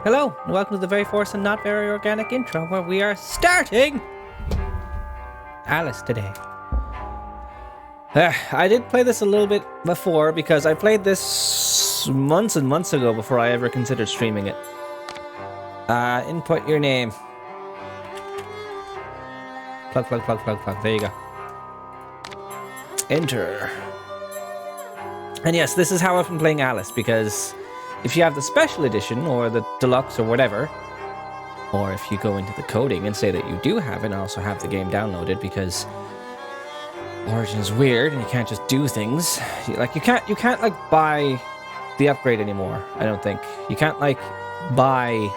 Hello, and welcome to the very forced and not very organic intro where we are starting Alice today. I did play this a little bit before because I played this months and months ago before I ever considered streaming it. Input your name. Plug. There you go. Enter. And yes, this is how I've been playing Alice, because if you have the special edition or the deluxe or whatever, or if you go into the coding and say that you do have it and also have the game downloaded, because Origin is weird and you can't just do things. Like you can't like buy the upgrade anymore, I don't think. You can't like buy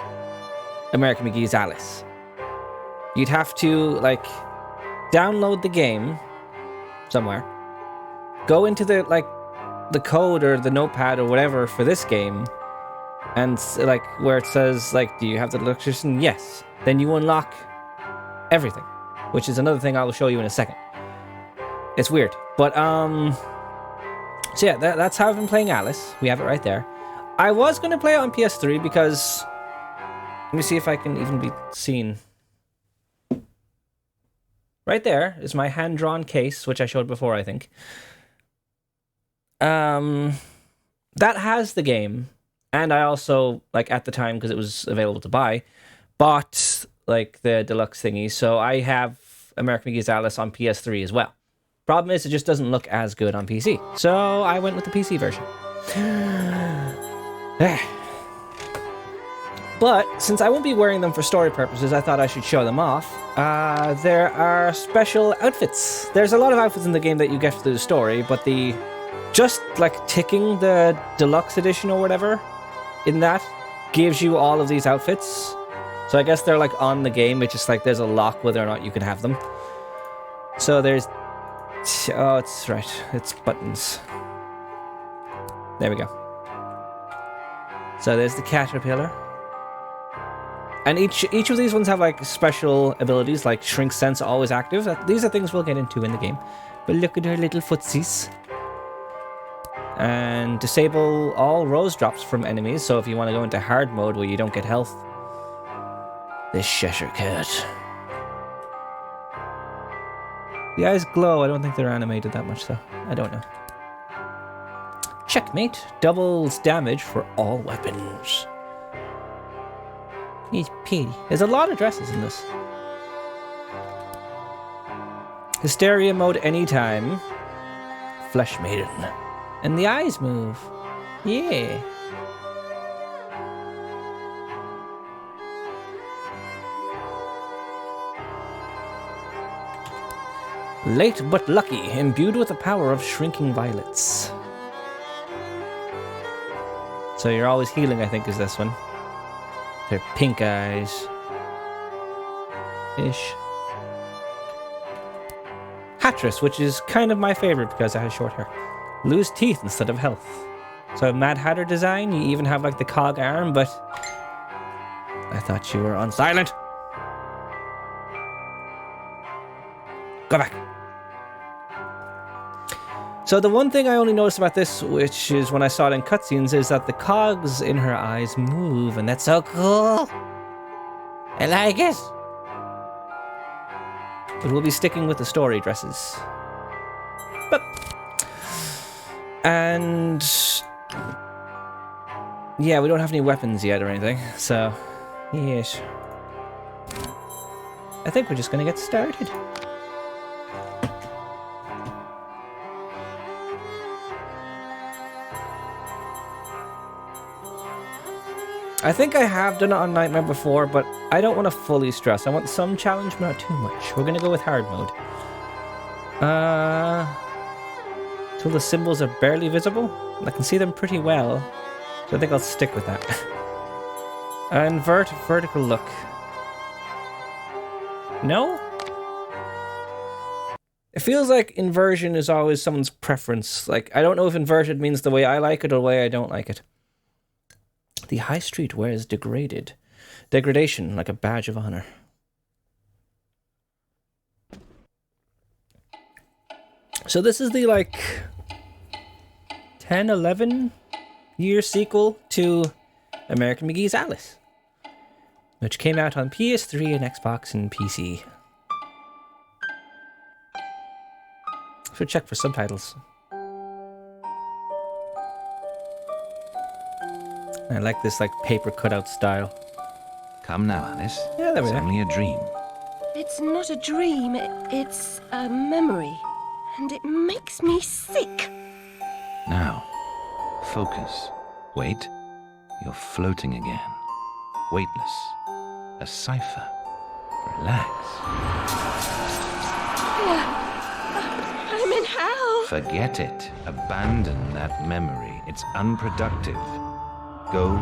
American McGee's Alice. You'd have to like download the game somewhere, go into the code or the notepad or whatever for this game, and like where it says like, do you have the deluxe edition? Yes. Then you unlock everything, which is another thing I will show you in a second. It's weird, but so yeah, that's how I've been playing Alice. We have it right there. I was going to play it on PS3 because, let me see if I can even be seen. Right there is my hand-drawn case, which I showed before, I think. That has the game, and I also, like, at the time, because it was available to buy, bought, like, the deluxe thingy, so I have American McGee's Alice on PS3 as well. Problem is, it just doesn't look as good on PC, so I went with the PC version. But, since I won't be wearing them for story purposes, I thought I should show them off. There are special outfits. There's a lot of outfits in the game that you get through the story, but just like ticking the deluxe edition or whatever in that gives you all of these outfits. So I guess they're like on the game. It's just like there's a lock whether or not you can have them. So there's... Oh, it's right. It's buttons. There we go. So there's the caterpillar. And each of these ones have like special abilities, like shrink sense always active. These are things we'll get into in the game. But look at her little footsies. And disable all rose drops from enemies, so if you want to go into hard mode where you don't get health. This Cheshire Cat. The eyes glow. I don't think they're animated that much though. I don't know. Checkmate. Doubles damage for all weapons. He's pretty. There's a lot of dresses in this. Hysteria mode anytime. Flesh Maiden. And the eyes move. Yeah. Late but lucky, imbued with the power of shrinking violets. So you're always healing, I think, is this one. They're pink eyes. Ish. Hattress, which is kind of my favorite because it has short hair. Lose teeth instead of health. So Mad Hatter design, you even have like the cog arm, but I thought you were on silent. Go back. So the one thing I only noticed about this, which is when I saw it in cutscenes, is that the cogs in her eyes move, and that's so cool. I like it. But we'll be sticking with the story dresses. But... And... yeah, we don't have any weapons yet or anything, so... yes. I think we're just gonna get started. I think I have done it on Nightmare before, but I don't want to fully stress. I want some challenge, but not too much. We're gonna go with hard mode. Till the symbols are barely visible. I can see them pretty well, so I think I'll stick with that. Invert vertical look. No? It feels like inversion is always someone's preference. Like, I don't know if inverted means the way I like it or the way I don't like it. The high street wears degraded. Degradation, like a badge of honor. So this is the, like, 10, 11 year sequel to American McGee's Alice. which came out on PS3 and Xbox and PC. Should check for subtitles. I like this like paper cutout style. Come now, Alice. Yeah, there we It's are. only a dream. It's not a dream, it's a memory. And it makes me sick. Now, focus. Wait. You're floating again. Weightless. A cipher. Relax. I'm in hell. Forget it. Abandon that memory. It's unproductive. Go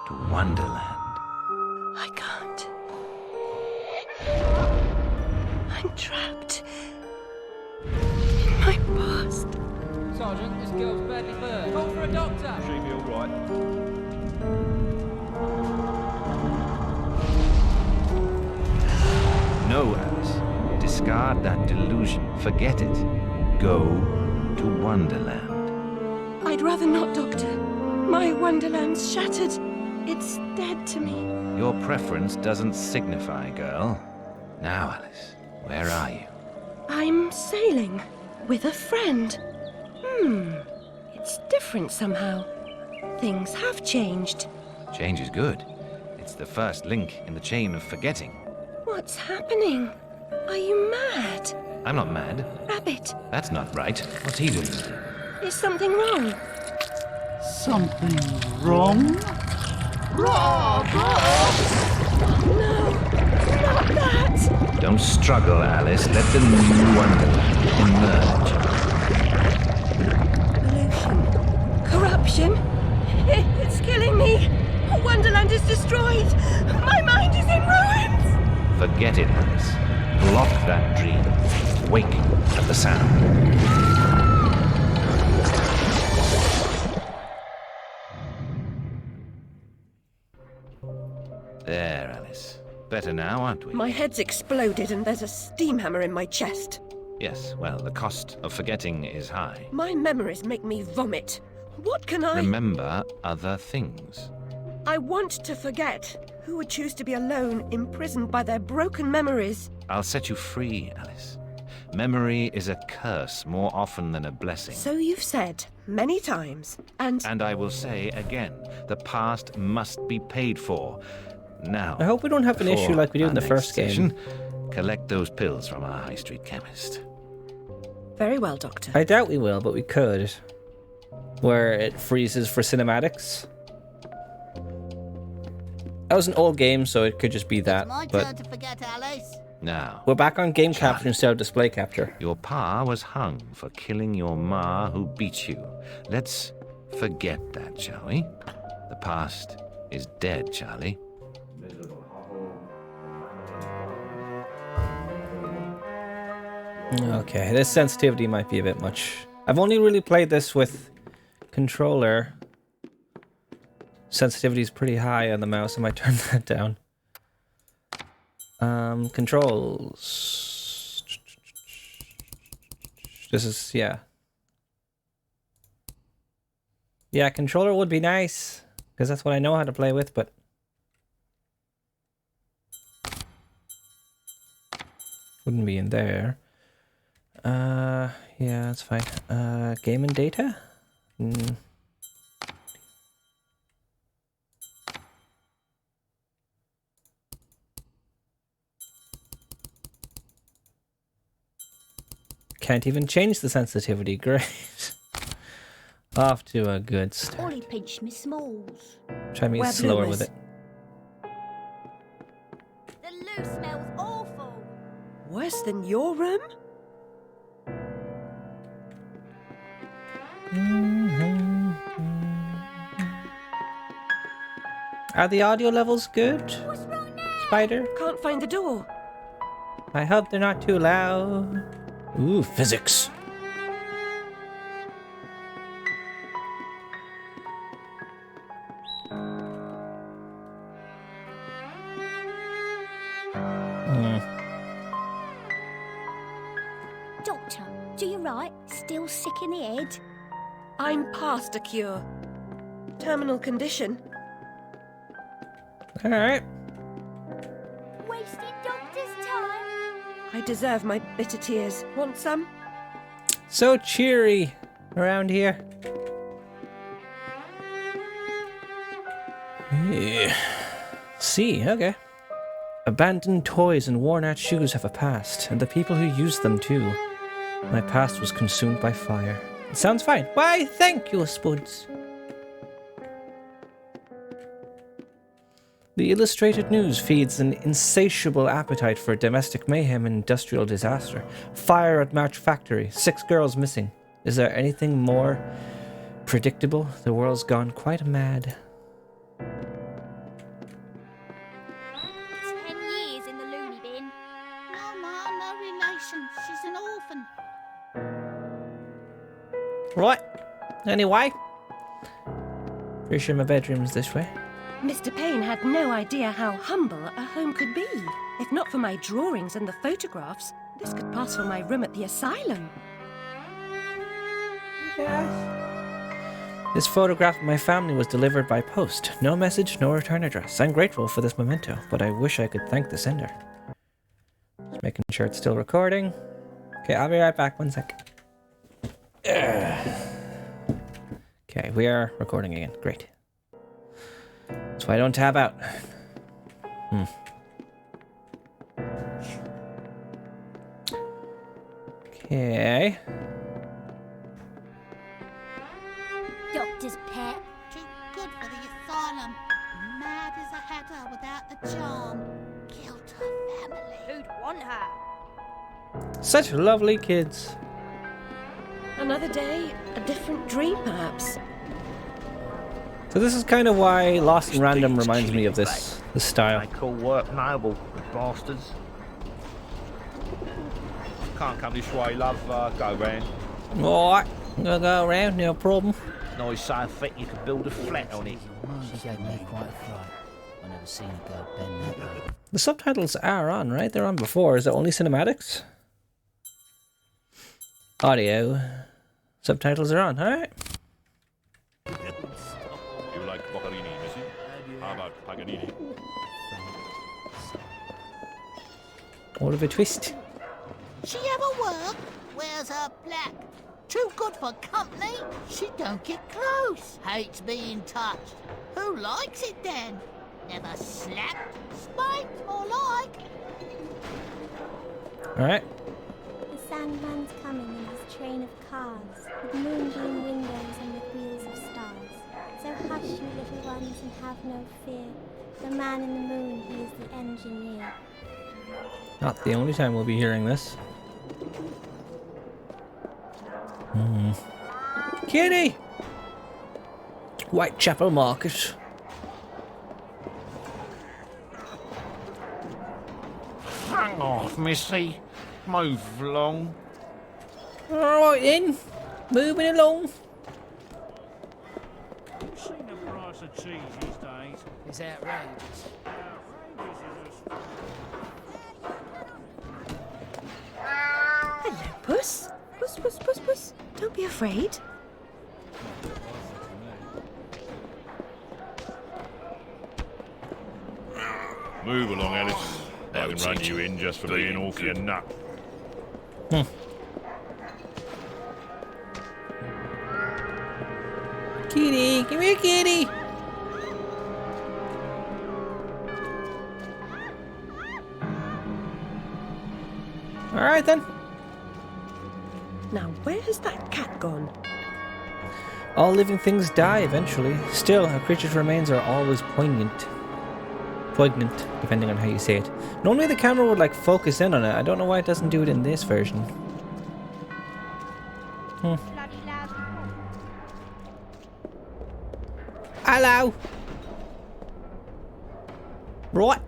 to Wonderland. I can't. I'm trapped in my past. Sergeant, this girl's badly burned. Call for a doctor. She'll be all right. No, Alice. Discard that delusion. Forget it. Go to Wonderland. I'd rather not, Doctor. My Wonderland's shattered. It's dead to me. Your preference doesn't signify, girl. Now, Alice, where are you? I'm sailing with a friend. It's different somehow. Things have changed. Change is good. It's the first link in the chain of forgetting. What's happening? Are you mad? I'm not mad. Rabbit, That's not right. What's he doing? is something wrong? Something wrong? No, not that! Don't struggle, Alice. Let the new Wonderland emerge. Pollution. Corruption. It's killing me. Wonderland is destroyed. My mind is in ruins. Forget it, Alice. Block that dream. Wake at the sound. There, Alice. Better now, aren't we? My head's exploded and there's a steam hammer in my chest. Yes, well, the cost of forgetting is high. My memories make me vomit. What can I... Remember other things. I want to forget. Who would choose to be alone, imprisoned by their broken memories? I'll set you free, Alice. Memory is a curse more often than a blessing. So you've said many times, and And I will say again, the past must be paid for. Now, I hope we don't have an issue before like we do in our the next first game. session, collect those pills from our high street chemist. very well, Doctor. I doubt we will, but we could. Where it freezes for cinematics. That was an old game, so it could just be that. My But turn to forget, Alice. Now, we're back on game capture instead of display capture. your pa was hung for killing your ma who beat you. Let's forget that, shall we? The past is dead, Charlie. Okay, this sensitivity might be a bit much. I've only really played this with controller. Sensitivity is pretty high on the mouse. I might turn that down. Controls. This is, yeah. Yeah, controller would be nice, because that's what I know how to play with, but... wouldn't be in there. Yeah, that's fine. Game and data? Can't even change the sensitivity. Great. Off to a good start. Ollie pinched me smalls. Try me Where slower Bloom with is. it. The loo smells awful. Worse than your room? Are the audio levels good, What's wrong now? Spider? Can't find the door. I hope they're not too loud. Ooh, physics. Doctor, do you right? Still sick in the head? I'm past a cure. Terminal condition. Alright. wasting Doctor's time. I deserve my bitter tears. Want some? So cheery around here. Yeah. See, okay. Abandoned toys and worn-out shoes have a past, and the people who used them too. My past was consumed by fire. It sounds fine. Why, thank you, Spuds. The Illustrated News feeds an insatiable appetite for domestic mayhem and industrial disaster. Fire at March factory. 6 girls missing. Is there anything more predictable? The world's gone quite mad. 10 years in the loony bin. No, Ma, no relation. She's an orphan. Right. Anyway. Pretty sure my bedroom's this way. Mr. Payne had no idea how humble a home could be. If not for my drawings and the photographs, this could pass for my room at the asylum. This photograph of my family was delivered by post. No message, no return address. I'm grateful for this memento, but I wish I could thank the sender. Just making sure it's still recording. Okay, I'll be right back. 1 sec. Okay, we are recording again. Great. So I don't tab out. Okay. Doctor's pet. Too good for the asylum. Mad as a hatter without the charm. Killed her family. Who'd want her? Such lovely kids. Another day, a different dream perhaps. So this is kind of why Lost in Random reminds me of this style. They call work noble, bastards. Can't come this way, love. Go round. Alright, I'll go around, no problem. Nice so thick you could build a flat on it. She gave me quite a fright. I never seen a girl bend that way. The subtitles are on, right? They're on before. Is it only cinematics? Audio. Subtitles are on, alright. You like Boccherini, Missy? How about Paganini? What of a twist. She ever work? Where's her plaque? Too good for company? She don't get close. Hates being touched. Who likes it then? Never slapped? Spanked, more like. Alright. The Sandman's coming in his train of cars, with moonbeam windows and with wheels of stars. So hush, you little ones, and have no fear. The man in the moon, he is the engineer. Not the only time we'll be hearing this. Kitty! Whitechapel Market. Hang off, Missy. Move along. Alright then. Moving along. You've seen the price of cheese these days. It's outrageous. Hello, Puss. Puss, puss, puss, puss. Don't be afraid. Move along, Alice. I can run you in just for being awfully a nut. Kitty, come here, kitty. Alright then. Now, where has that cat gone? All living things die eventually. Still, a creature's remains are always poignant. Poignant, depending on how you say it. Normally the camera would like focus in on it. I don't know why it doesn't do it in this version. Hello. Right.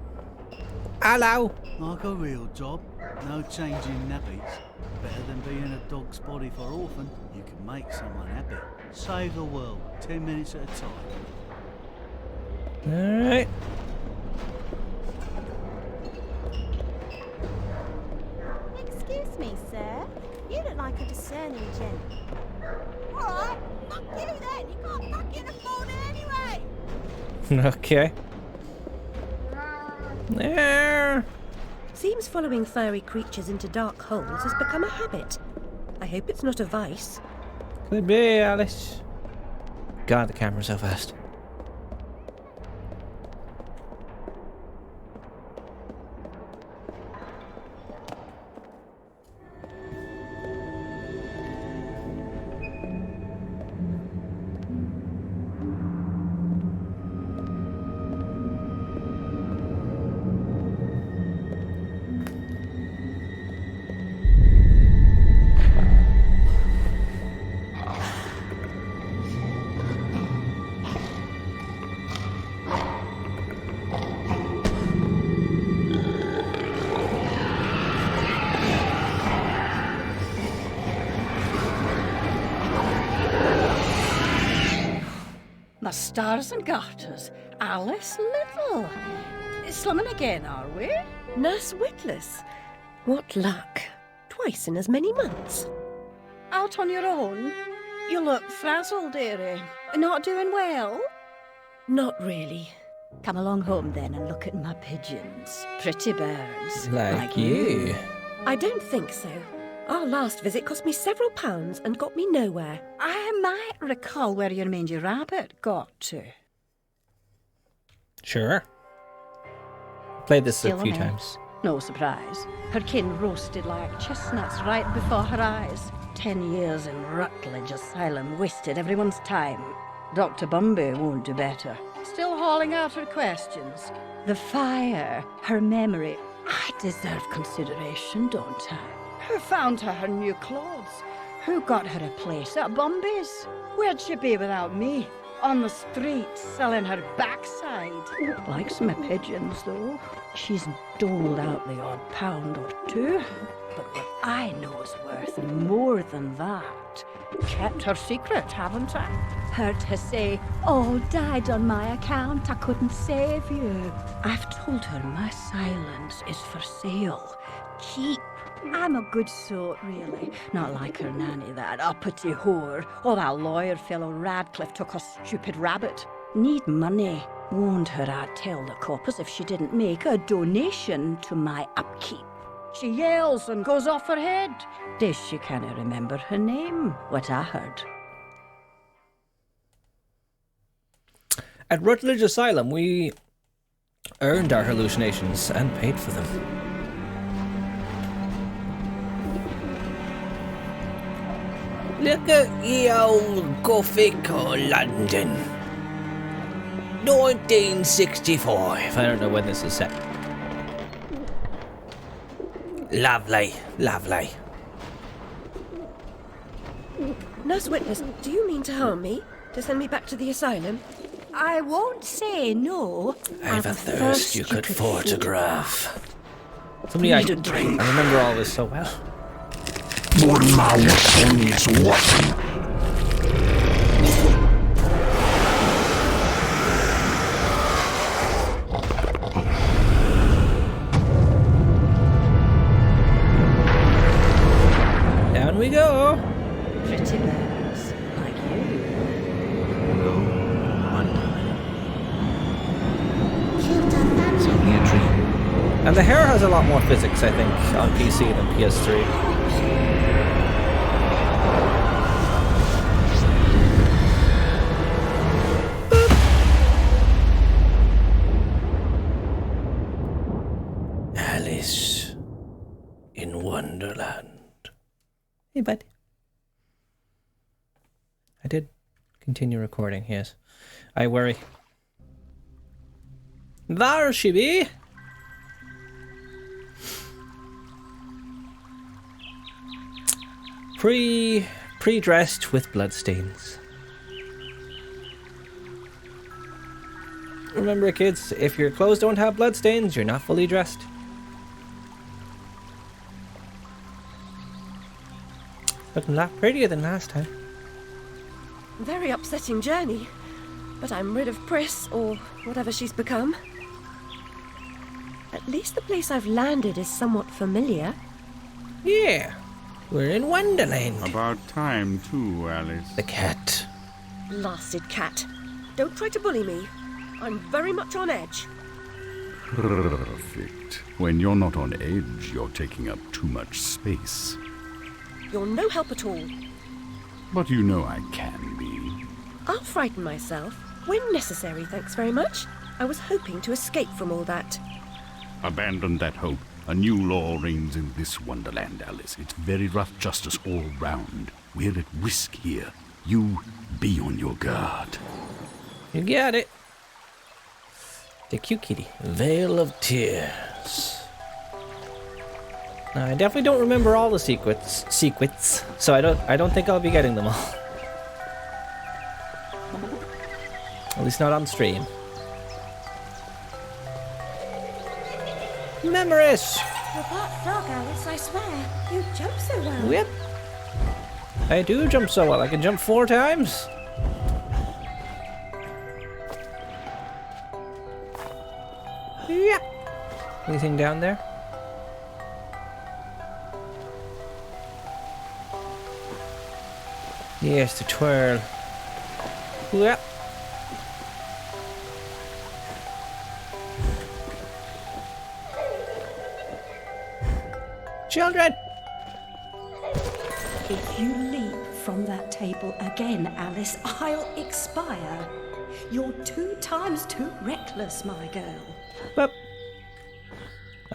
Hello. Like a real job. No changing nappies. Better than being a dog's body for orphan. You can make someone happy. Save the world. 10 minutes at a time. Alright. Excuse me, sir. You look like a discerning gent. Alright, fuck you then. You can't fucking afford it anyway. Okay. There. Seems following furry creatures into dark holes has become a habit. I hope it's not a vice. Could be, Alice. God, the camera's so fast. My stars and garters, Alice Little. Slumming again, are we? Nurse Witless. What luck. Twice in as many months. Out on your own? You look frazzled, dearie. Not doing well? Not really. Come along home then and look at my pigeons. Pretty birds. Like you. I don't think so. Our last visit cost me several pounds and got me nowhere. I might recall where your mangy rabbit got to. Sure. Played this Still a few mess. times. No surprise. Her kin roasted like chestnuts right before her eyes. 10 years in Rutledge Asylum wasted everyone's time. Dr. Bumby won't do better. Still hauling out her questions. The fire, her memory. I deserve consideration, don't I? Who found her new clothes? Who got her a place at Bumby's? Where'd she be without me? On the street, selling her backside. Likes my pigeons, though. She's doled out the odd pound or two. But what I know is worth more than that. Kept her secret, haven't I? Heard her say, all died on my account, I couldn't save you. I've told her my silence is for sale. Keep. I'm a good sort, really. Not like her nanny, that uppity whore. Or that lawyer fellow Radcliffe took a stupid rabbit. Need money. Warned her I'd tell the coppers if she didn't make a donation to my upkeep. She yells and goes off her head. Days she can't remember her name, what I heard. At Rutledge Asylum, we earned our hallucinations and paid for them. Look at the old Gothic of London. 1965. I don't know when this is set. Lovely, lovely. Nurse Witness, do you mean to harm me? To send me back to the asylum? I won't say no. I've a thirst you could photograph. Somebody I remember all this so well. Down we go. Pretty birds, like you. And the hair has a lot more physics, I think, on PC than PS3. Alice in Wonderland. Hey, bud. I did continue recording, yes. I worry. There she be. Pre-dressed with bloodstains. Remember, kids, if your clothes don't have bloodstains, you're not fully dressed. Looking a lot prettier than last time. Very upsetting journey. But I'm rid of Pris, or whatever she's become. At least the place I've landed is somewhat familiar. Yeah, we're in Wonderland. About time too, Alice. The cat. Blasted cat. Don't try to bully me. I'm very much on edge. Perfect. When you're not on edge, you're taking up too much space. You're no help at all. But you know I can be. I'll frighten myself when necessary, thanks very much. I was hoping to escape from all that. Abandon that hope. A new law reigns in this wonderland, Alice. It's very rough justice all round. We're at risk here. You be on your guard. You got it. The cute kitty. Veil of Tears. Now, I definitely don't remember all the secrets, so I don't think I'll be getting them all. At least not on stream. Memories! You're part frog, Alice, I swear. You jump so well. Yep. I do jump so well. I can jump 4 times. Yeah. Anything down there? Yes, the twirl. Yep. Children! If you leap from that table again, Alice, I'll expire. You're 2 times too reckless, my girl. But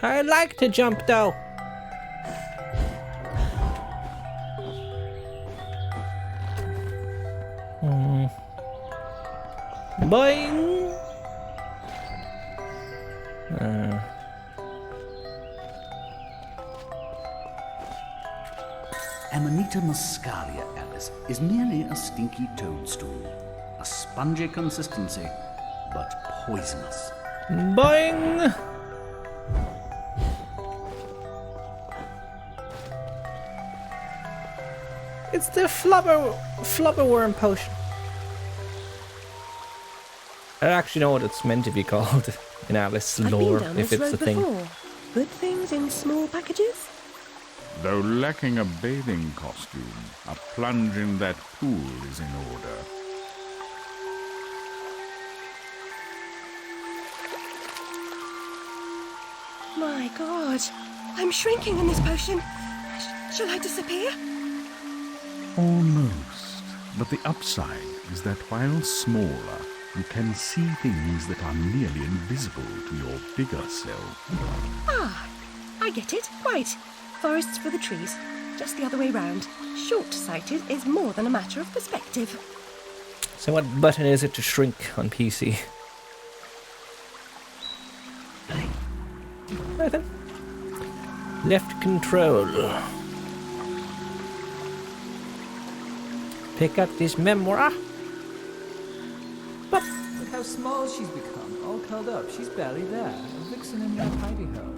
I like to jump, though. Boing! Amanita muscaria, Alice, is merely a stinky toadstool. A spongy consistency, but poisonous. Boing! It's the flubberworm potion. I don't actually know what it's meant to be called in Alice lore, I've been down if this it's road a thing. before. Good things in small packages? Though lacking a bathing costume, a plunge in that pool is in order. My God, I'm shrinking in this potion. Shall I disappear? Almost. But the upside is that while smaller, you can see things that are nearly invisible to your bigger self. Ah, I get it. Right. Forests for the trees. Just the other way round. Short-sighted is more than a matter of perspective. So what button is it to shrink on PC? Nothing. Left control. Pick up this memoir. Look how small she's become, all curled up. She's barely there. A vixen in her hidey-hole.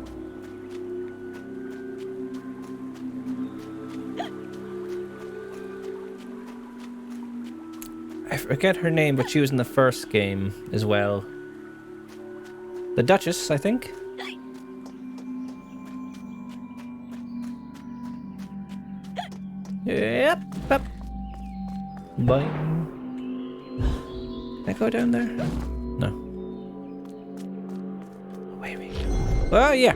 I forget her name, but she was in the first game as well. The Duchess, I think. Yep. Up. Boing. Can I go down there? No. Wait. Oh, yeah.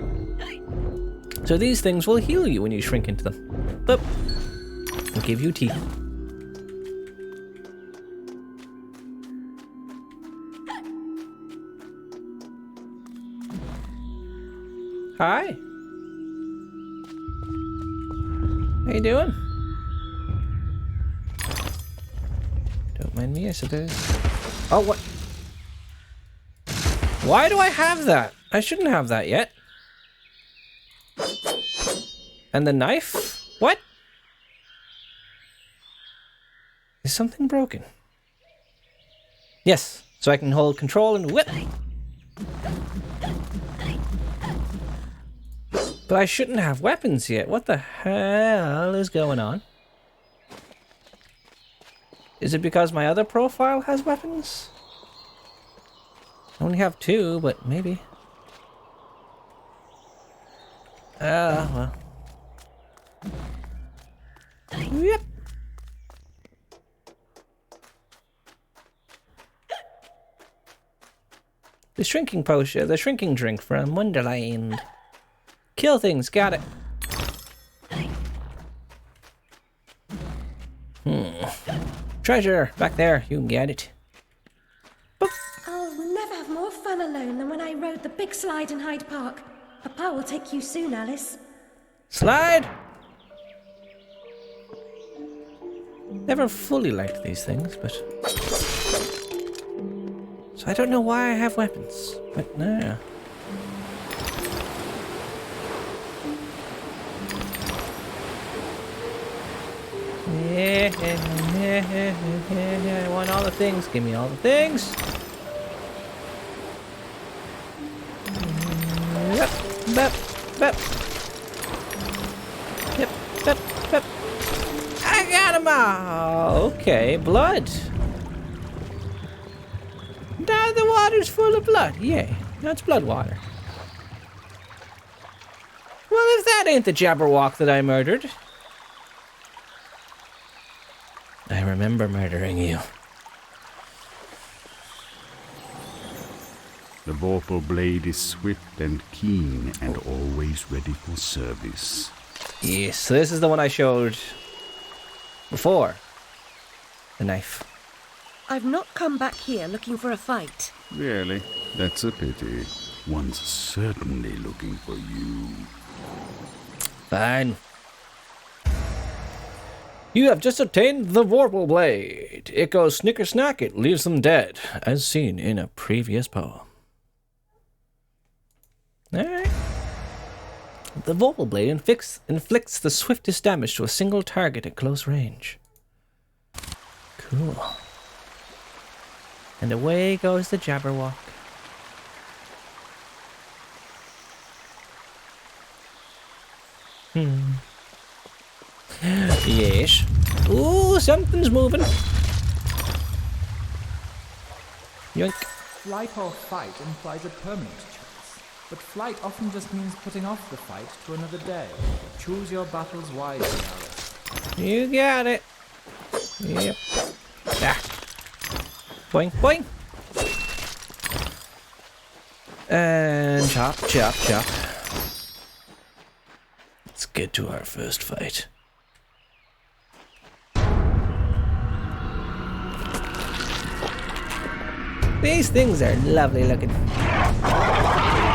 So these things will heal you when you shrink into them. Boop. And give you teeth. Hi. How you doing? Don't mind me, I suppose. Oh, what? Why do I have that? I shouldn't have that yet. And the knife? What? Is something broken? Yes, so I can hold control and whip. But I shouldn't have weapons yet. What the hell is going on? Is it because my other profile has weapons? I only have 2, but maybe. Well. Yep. The shrinking potion, the shrinking drink from Wonderland. Kill things, got it. Treasure, back there, you can get it. Oh, we'll never have more fun alone than when I rode the big slide in Hyde Park. Papa will take you soon, Alice. Slide! Never fully liked these things, but... So I don't know why I have weapons, but no. Yeah, I want all the things. Give me all the things. Yep, bep, bep. Yep, bep, bep. I got him all. Okay, blood. Now the water's full of blood. Yay. Now it's blood water. Well, if that ain't the Jabberwock that I murdered. I remember murdering you. The Vorpal blade is swift and keen and always ready for service. Yes, so this is the one I showed before. The knife. I've not come back here looking for a fight. Really? That's a pity. One's certainly looking for you. Fine. You have just obtained the Vorpal blade. It goes snicker-snack, it leaves them dead, as seen in a previous poem. Alright. The Vorpal blade inflicts the swiftest damage to a single target at close range. Cool. And away goes the Jabberwock. Yes. Ooh, something's moving. Yoink. Flight or fight implies a permanent choice, but flight often just means putting off the fight to another day. Choose your battles wisely, Alice. You got it. Yep. Ah. Boing, boing. And chop, chop, chop. Let's get to our first fight. These things are lovely looking.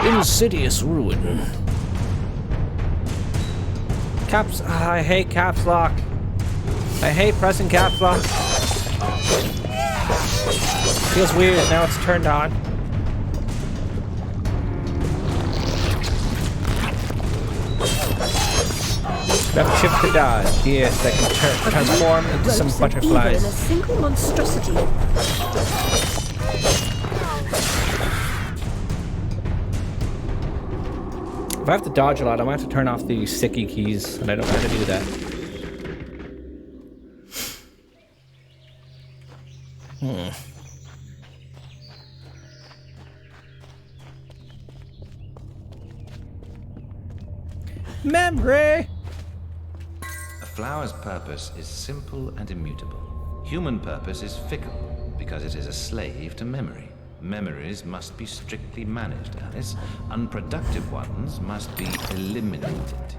Insidious ruin. Caps. I hate caps lock. I hate pressing caps lock. Feels weird now it's turned on. Left shift to dodge. Yes, I can transform into some butterflies. In a single monstrosity. If I have to dodge a lot, I might have to turn off the sticky keys, and I don't know how to do that. Memory! A flower's purpose is simple and immutable. Human purpose is fickle, because it is a slave to memory. Memories must be strictly managed, Alice. Unproductive ones must be eliminated.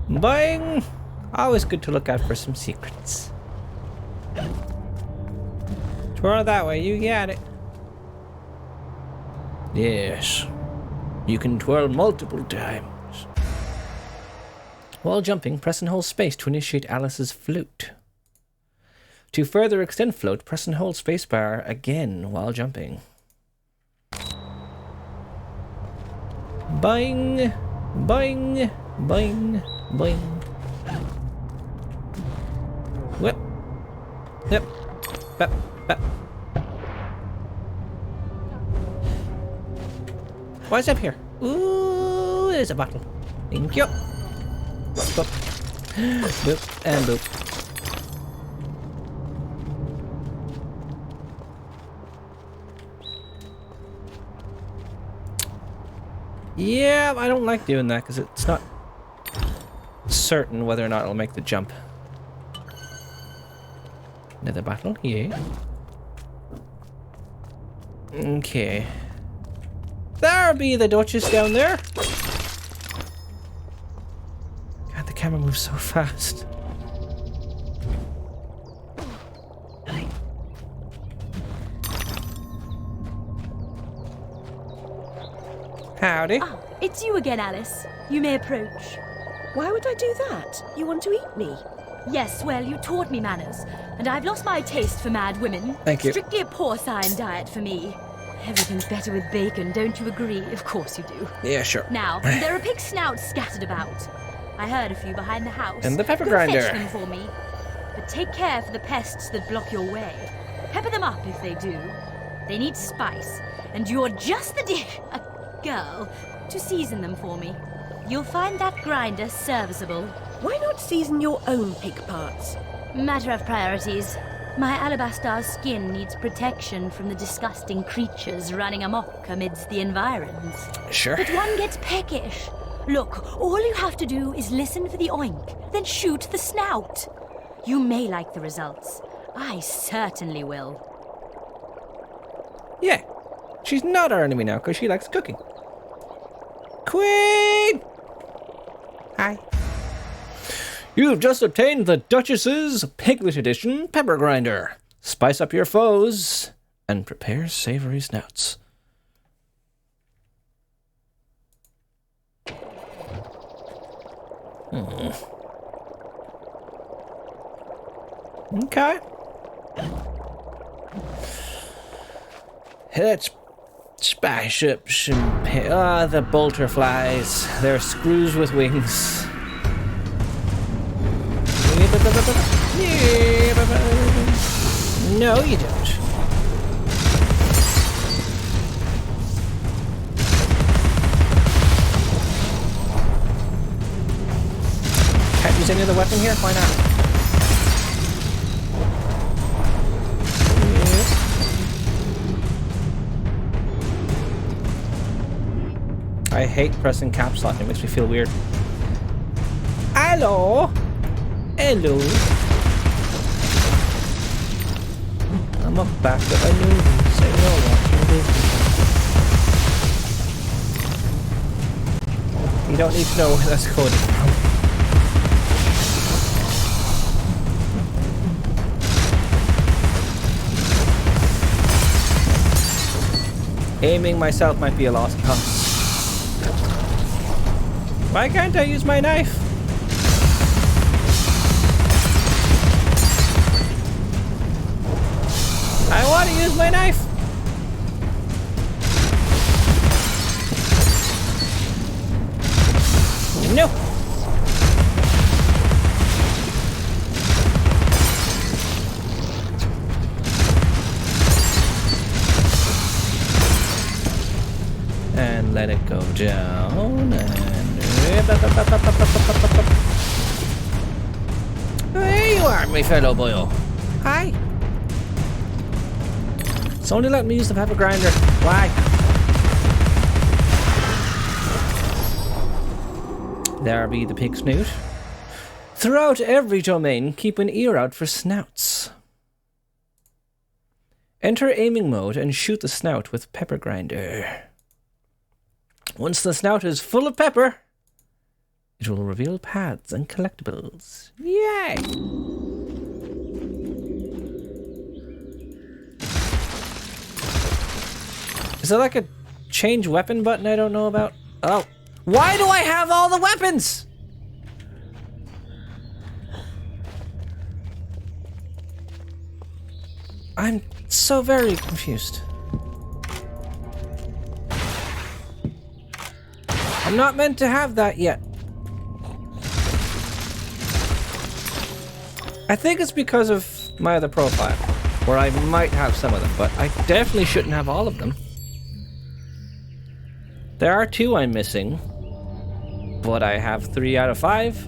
Boing! Always good to look out for some secrets. Twirl that way, you got it. Yes. You can twirl multiple times. While jumping, press and hold space to initiate Alice's flute. To further extend float, press and hold spacebar again while jumping. Boing! Boing! Boing! Boing! Whip! Yep! Bep! Bep! What's up here? Ooh, there's a bottle. Thank you. Boop. Boop and boop. Yeah, I don't like doing that because it's not certain whether or not it'll make the jump. Another bottle here. Okay. There be the Duchess down there. God, the camera moves so fast. Howdy. Ah, it's you again, Alice. You may approach. Why would I do that? You want to eat me? Yes, well, you taught me manners, and I've lost my taste for mad women. Thank you. Strictly a porcine diet for me. Everything's better with bacon, don't you agree? Of course you do. Yeah, sure. Now, there are pig snouts scattered about. I heard a few behind the house. And the pepper Go grinder. Fetch them for me. But take care for the pests that block your way. Pepper them up if they do. They need spice, and you're just the girl to season them for me. You'll find that grinder serviceable. Why not season your own pig parts? Matter of priorities. My alabaster skin needs protection from the disgusting creatures running amok amidst the environs. Sure. But one gets peckish. Look, all you have to do is listen for the oink, then shoot the snout. You may like the results. I certainly will. Yeah. She's not our enemy now because she likes cooking. Queen! Hi. You've just obtained the Duchess's Piglet Edition Pepper Grinder. Spice up your foes and prepare savory snouts. Okay. Let's spice up some... the bolterflies. They're screws with wings. No, you don't. Can't use any other weapon here? Why not? I hate pressing caps lock. It makes me feel weird. Hello? Hello. I'm a back of a movie, so you're watching Disney. You don't need to know where that's coded from. Aiming myself might be a lost cause. Why can't I use my knife? I want to use my knife. No. And let it go down and there you are, my fellow boyo. Hi. It's only let me use the pepper grinder. Why? There be the pig snoot. Throughout every domain, keep an ear out for snouts. Enter aiming mode and shoot the snout with pepper grinder. Once the snout is full of pepper, it will reveal paths and collectibles. Yay! Is there like a change weapon button I don't know about? Oh. Why do I have all the weapons? I'm so very confused. I'm not meant to have that yet. I think it's because of my other profile, where I might have some of them, but I definitely shouldn't have all of them. There are 2 I'm missing, but I have 3 out of 5.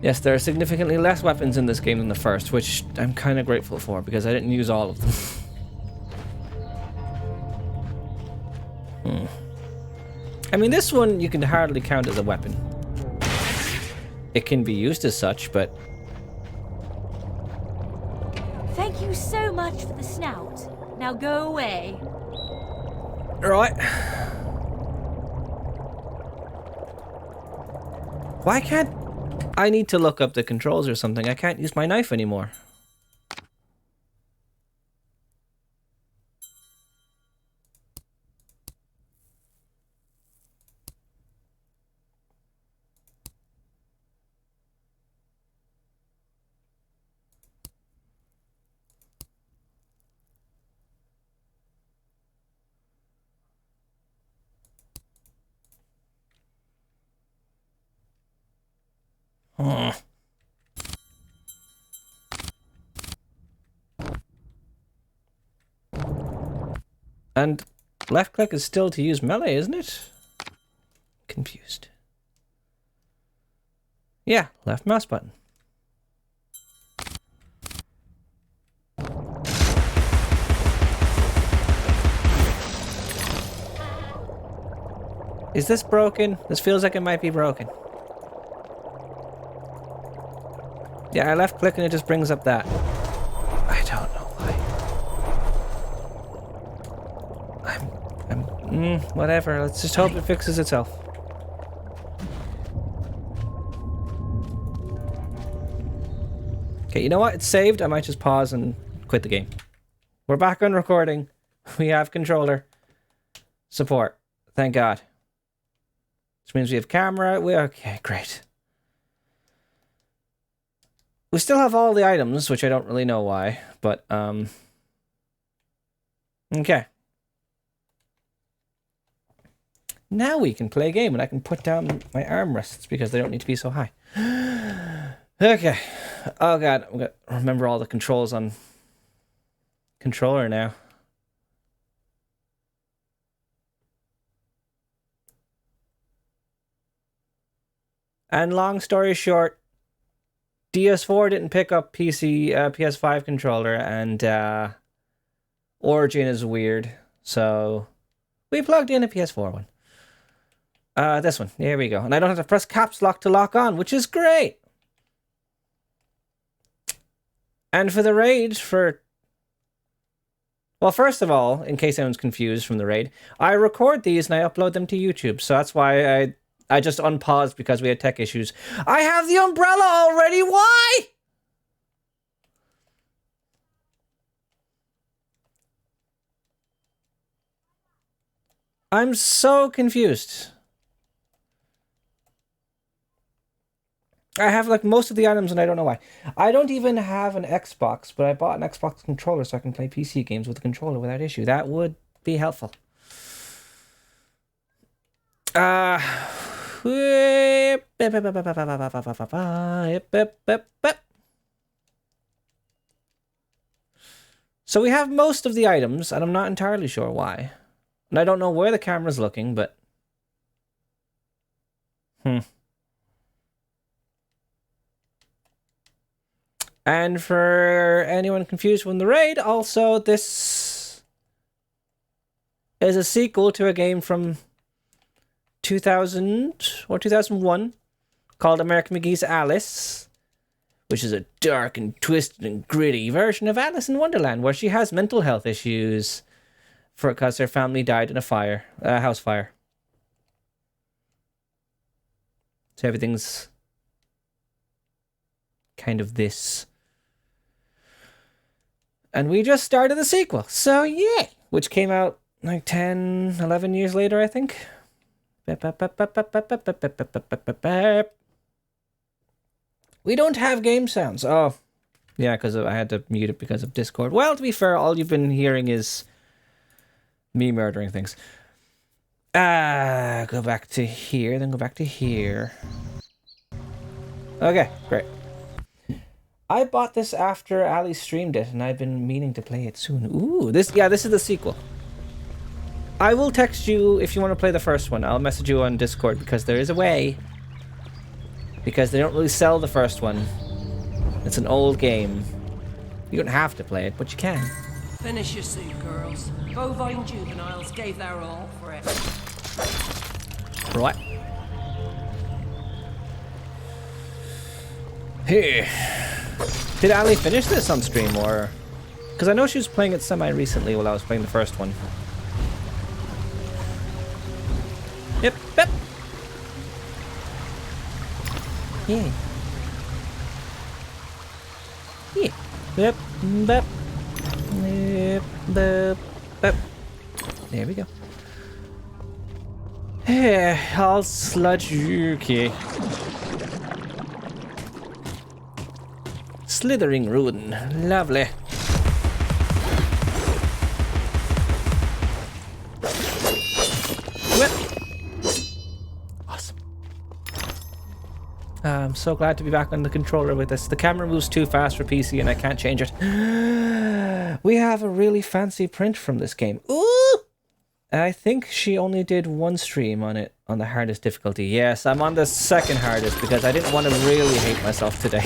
Yes, there are significantly less weapons in this game than the first, which I'm kind of grateful for, because I didn't use all of them. I mean, this one you can hardly count as a weapon. It can be used as such, but much for the snout. Now go away. Right. Why can't... I need to look up the controls or something. I can't use my knife anymore. And left click is still to use melee, isn't it? Confused. Yeah, left mouse button. Is this broken? This feels like it might be broken. Yeah, I left click and it just brings up that. I don't know why. Whatever. Let's just hope it fixes itself. Okay, you know what? It's saved. I might just pause and quit the game. We're back on recording. We have controller support. Thank God. Which means we have camera. Okay, great. We still have all the items, which I don't really know why, but, okay. Now we can play a game, and I can put down my armrests, because they don't need to be so high. Okay. Oh god, I'm gonna remember all the controls on controller now. And long story short, DS4 didn't pick up PS5 controller, and Origin is weird, so we plugged in a PS4 one. This one, here we go. And I don't have to press caps lock to lock on, which is great. And for the raid, well, first of all, in case anyone's confused from the raid, I record these and I upload them to YouTube, so that's why I just unpaused because we had tech issues. I have the umbrella already, why? I'm so confused. I have like most of the items and I don't know why. I don't even have an Xbox, but I bought an Xbox controller so I can play PC games with the controller without issue. That would be helpful. So we have most of the items, and I'm not entirely sure why. And I don't know where the camera's looking, but... And for anyone confused from the raid, also this is a sequel to a game from 2000 or 2001 called American McGee's Alice, which is a dark and twisted and gritty version of Alice in Wonderland, where she has mental health issues because her family died in a house fire. So everything's kind of this. And we just started the sequel, so yeah, which came out like 10, 11 years later, I think. We don't have game sounds. Oh, yeah, because I had to mute it because of Discord. Well, to be fair, all you've been hearing is me murdering things. Go back to here, then go back to here. Okay, great. I bought this after Ali streamed it, and I've been meaning to play it soon. Ooh, this is the sequel. I will text you if you want to play the first one. I'll message you on Discord because there is a way. Because they don't really sell the first one. It's an old game. You don't have to play it, but you can. Finish your soup, girls. Bovine juveniles gave their all for it. Right. Here. Did Ali finish this on stream, or...? Because I know she was playing it semi-recently while I was playing the first one. Yep, yep. Yeah. Yeah. Yep, bep. Yep, bep, bep. There we go. Yeah, I'll sludge you. Okay. Slithering ruin. Lovely. Awesome. I'm so glad to be back on the controller with this. The camera moves too fast for PC and I can't change it. We have a really fancy print from this game. Ooh! I think she only did one stream on it on the hardest difficulty. Yes, I'm on the second hardest because I didn't want to really hate myself today.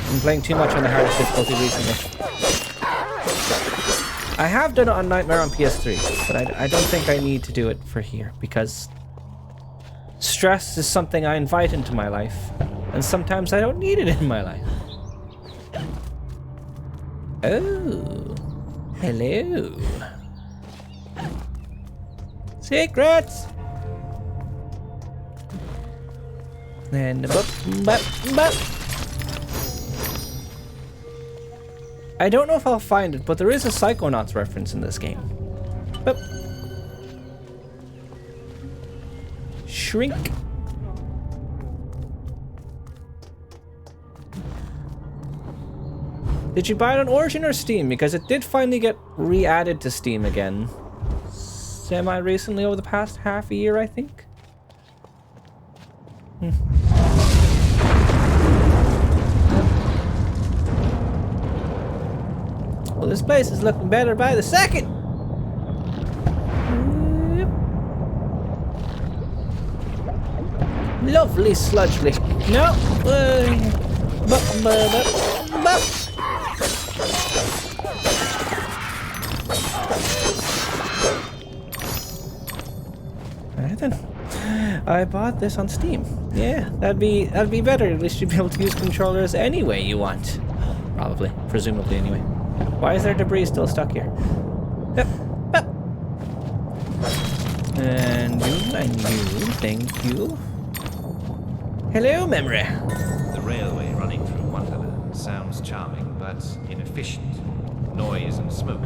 I'm playing too much on the hardest difficulty recently. I have done it on Nightmare on PS3, but I don't think I need to do it for here because stress is something I invite into my life, and sometimes I don't need it in my life. Oh, hello. Secrets! And I don't know if I'll find it, but there is a Psychonauts reference in this game. Boop. Shrink. Did you buy it on Origin or Steam? Because it did finally get re-added to Steam again. Semi-recently, over the past half a year, I think. Well, this place is looking better by the second. Lovely sludgely. No. Alright then. I bought this on Steam. Yeah, that'd be better. At least you'd be able to use controllers any way you want. Probably. Presumably anyway. Why is there debris still stuck here? Yep. Yep. And you, thank you. Hello, memory. The railway running through Wonderland sounds charming, but inefficient. Noise and smoke,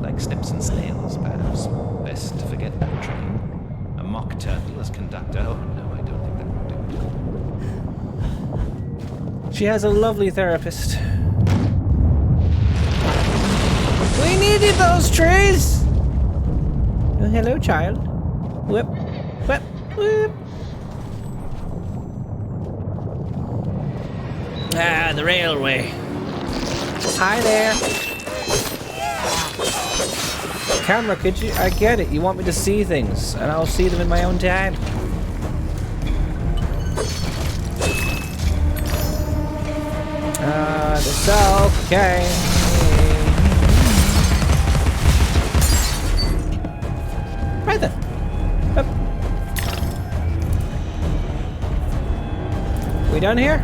like snips and snails, perhaps. Best to forget that train. A mock turtle as conductor? Oh no, I don't think that would do it. She has a lovely therapist. We needed those trees! Oh, hello, child. Whip, whip, whip. Ah, the railway. Hi there. Camera, could you? I get it. You want me to see things, and I'll see them in my own time. It's okay. Right then. Up. We done here?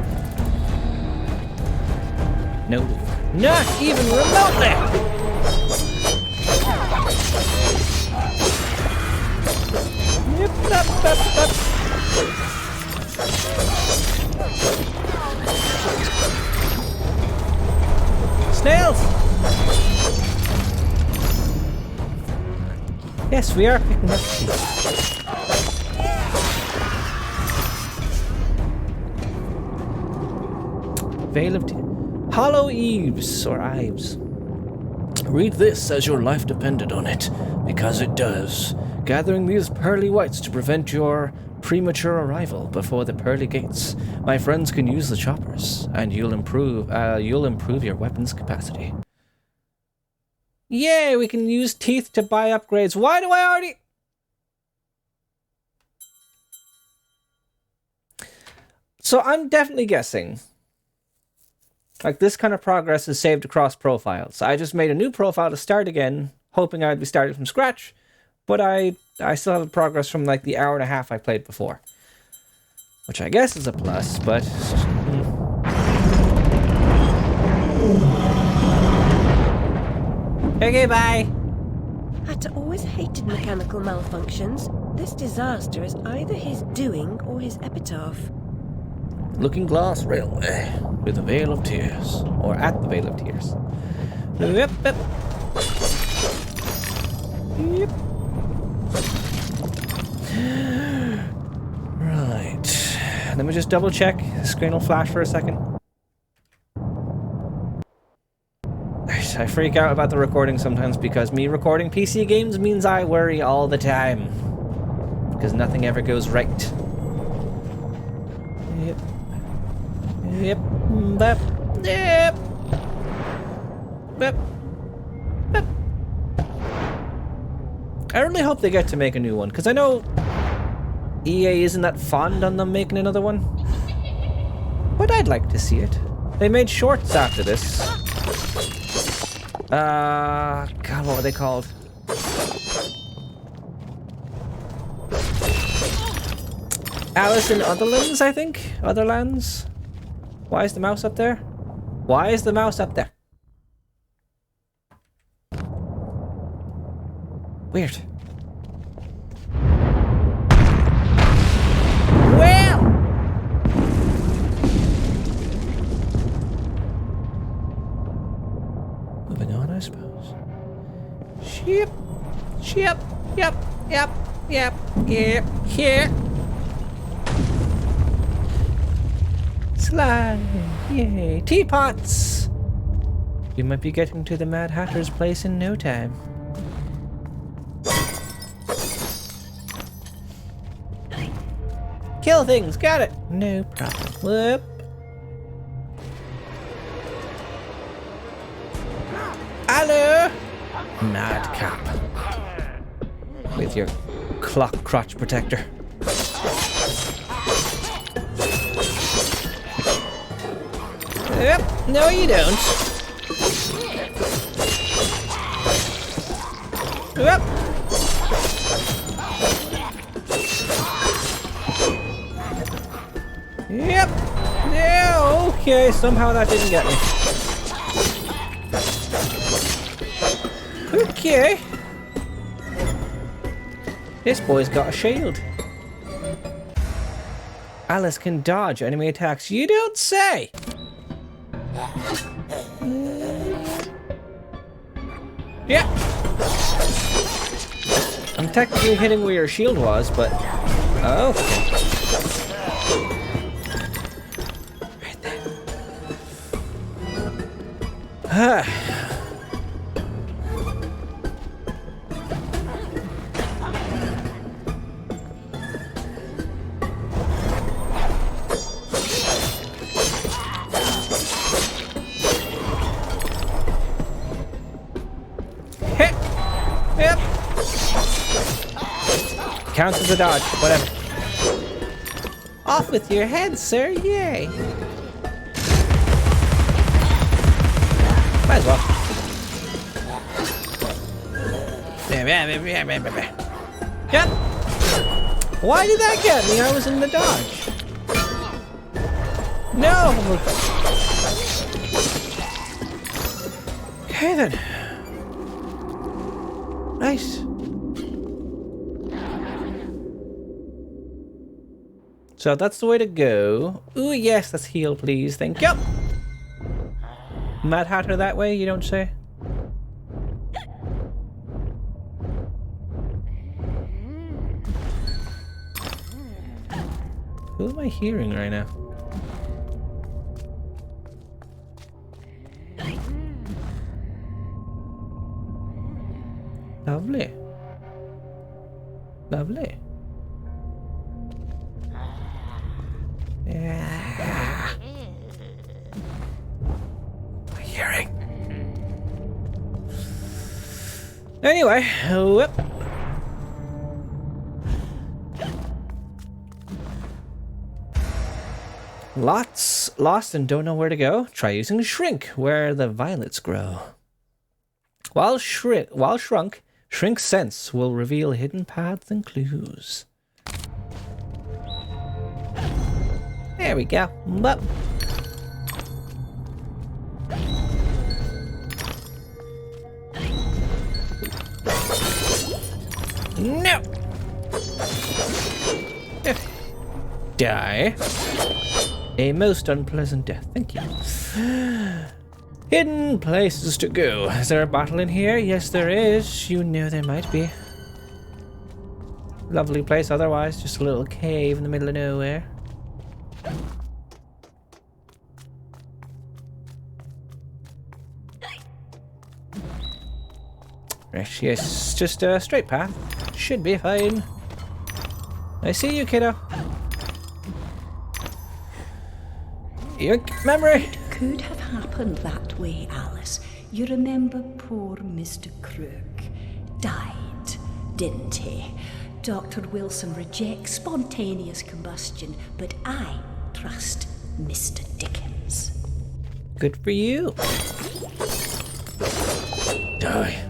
No. Not even remotely! Yep, up. Snails! Yes, we are picking up sheep. Veil of Hollow Eaves, or Ives. Read this as your life depended on it, because it does. Gathering these pearly whites to prevent your premature arrival before the pearly gates. My friends can use the choppers, and you'll improve your weapon's capacity. Yay, we can use teeth to buy upgrades. Why do I already... So I'm definitely guessing. Like, this kind of progress is saved across profiles. I just made a new profile to start again, hoping I'd be starting from scratch. But I still have progress from, like, the hour and a half I played before. Which I guess is a plus, but... Okay, bye. Hatter always hated mechanical malfunctions. This disaster is either his doing or his epitaph. Looking Glass Railway with the Vale of Tears, or at the Vale of Tears. Yep, yep. Yep. Right. Let me just double check. The screen will flash for a second. I freak out about the recording sometimes because me recording PC games means I worry all the time. Because nothing ever goes right. Yep. Yep. Yep. Yep. Yep. Yep. I really hope they get to make a new one, because I know EA isn't that fond on them making another one. But I'd like to see it. They made shorts after this. God, what were they called? Alice in Otherlands, I think? Otherlands? Why is the mouse up there? Why is the mouse up there? Weird. Well! Moving on, I suppose. Ship. Ship. Yep. Yep. Yep. Yep. Here. Slide. Yay. Teapots! You might be getting to the Mad Hatter's place in no time. Kill things, got it. No problem. Whoop. Hello, Madcap. With your clock crotch protector. Yep. No, you don't. Yep. Yep. Yeah, okay, somehow that didn't get me. Okay. This boy's got a shield. Alice can dodge enemy attacks. You don't say! Yeah. I'm technically hitting where your shield was, but... Oh, okay. Yep. Counts as a dodge, whatever. Off with your head, sir, yay. Might as well. Yep. Why did that get me? I was in the dodge. No. Okay then. Nice. So that's the way to go. Ooh, yes, let's heal, please. Thank you. Mad Hatter that way, you don't say? Who am I hearing right now? Lovely. Lovely. Yeah. My hearing. Anyway, whoop. Lost and don't know where to go? Try using Shrink, where the violets grow. While shrunk, Shrink's sense will reveal hidden paths and clues. There we go. But No! Die. A most unpleasant death. Thank you. Hidden places to go. Is there a battle in here? Yes, there is. You know there might be. Lovely place otherwise. Just a little cave in the middle of nowhere. Right, yes, just a straight path. Should be fine. I see you, kiddo. Yoink, memory! It could have happened that way, Alice. You remember poor Mr. Crook died, didn't he? Dr. Wilson rejects spontaneous combustion, but I trust Mr. Dickens. Good for you. Die.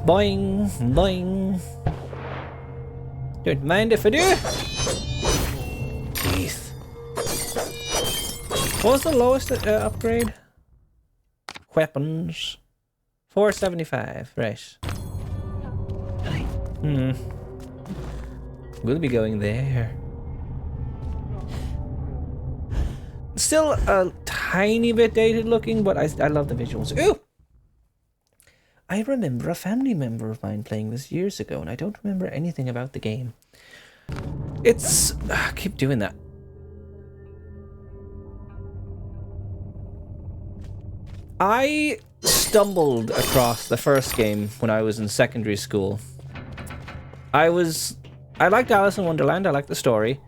Boing, boing. Don't mind if I do. Teeth. What was the lowest upgrade? Weapons. 475. Right. We'll be going there. Still a tiny bit dated looking, but I love the visuals. Ooh! I remember a family member of mine playing this years ago, and I don't remember anything about the game. It's... I keep doing that. I stumbled across the first game when I was in secondary school. I liked Alice in Wonderland, I liked the story.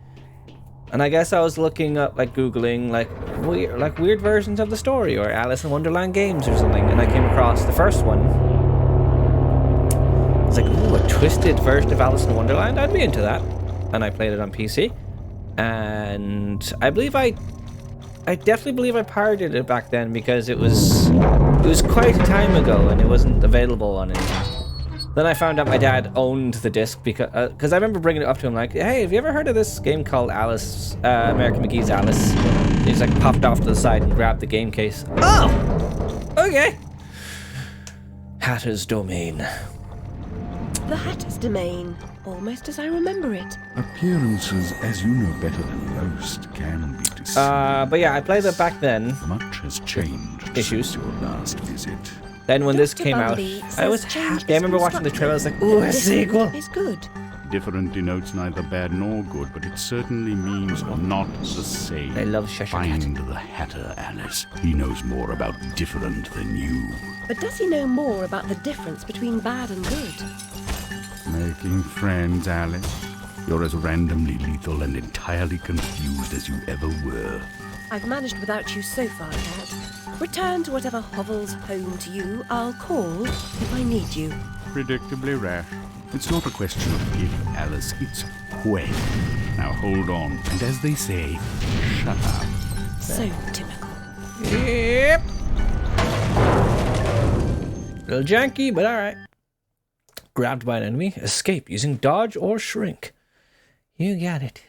And I guess I was looking up, like Googling, like weird versions of the story, or Alice in Wonderland games or something, and I came across the first one. I was like, ooh, a twisted version of Alice in Wonderland? I'd be into that. And I played it on PC. And I definitely believe I pirated it back then because it was quite a time ago and it wasn't available on anything. Then I found out my dad owned the disc because I remember bringing it up to him like, hey, have you ever heard of this game called Alice, American McGee's Alice? And he's like popped off to the side and grabbed the game case. Oh! Okay. Hatter's Domain. The Hatter's Domain. Almost as I remember it. Appearances, as you know better than most, can be deceiving. But yeah, I played it back then. Much has changed Issues. since your last visit. Then when this came out, I was happy. I remember watching the trailer, I was like, ooh, a sequel. It's good. Different denotes neither bad nor good, but it certainly means not the same. I love Cheshire Find the Hatter, Alice. He knows more about different than you. But does he know more about the difference between bad and good? Making friends, Alice. You're as randomly lethal and entirely confused as you ever were. I've managed without you so far, Dad. Return to whatever hovels home to you. I'll call if I need you. Predictably rash. It's not a question of if, Alice, it's when. Now hold on, and as they say, shut up. So typical. Yep. Little janky, but alright. Grabbed by an enemy, escape using dodge or shrink. You got it.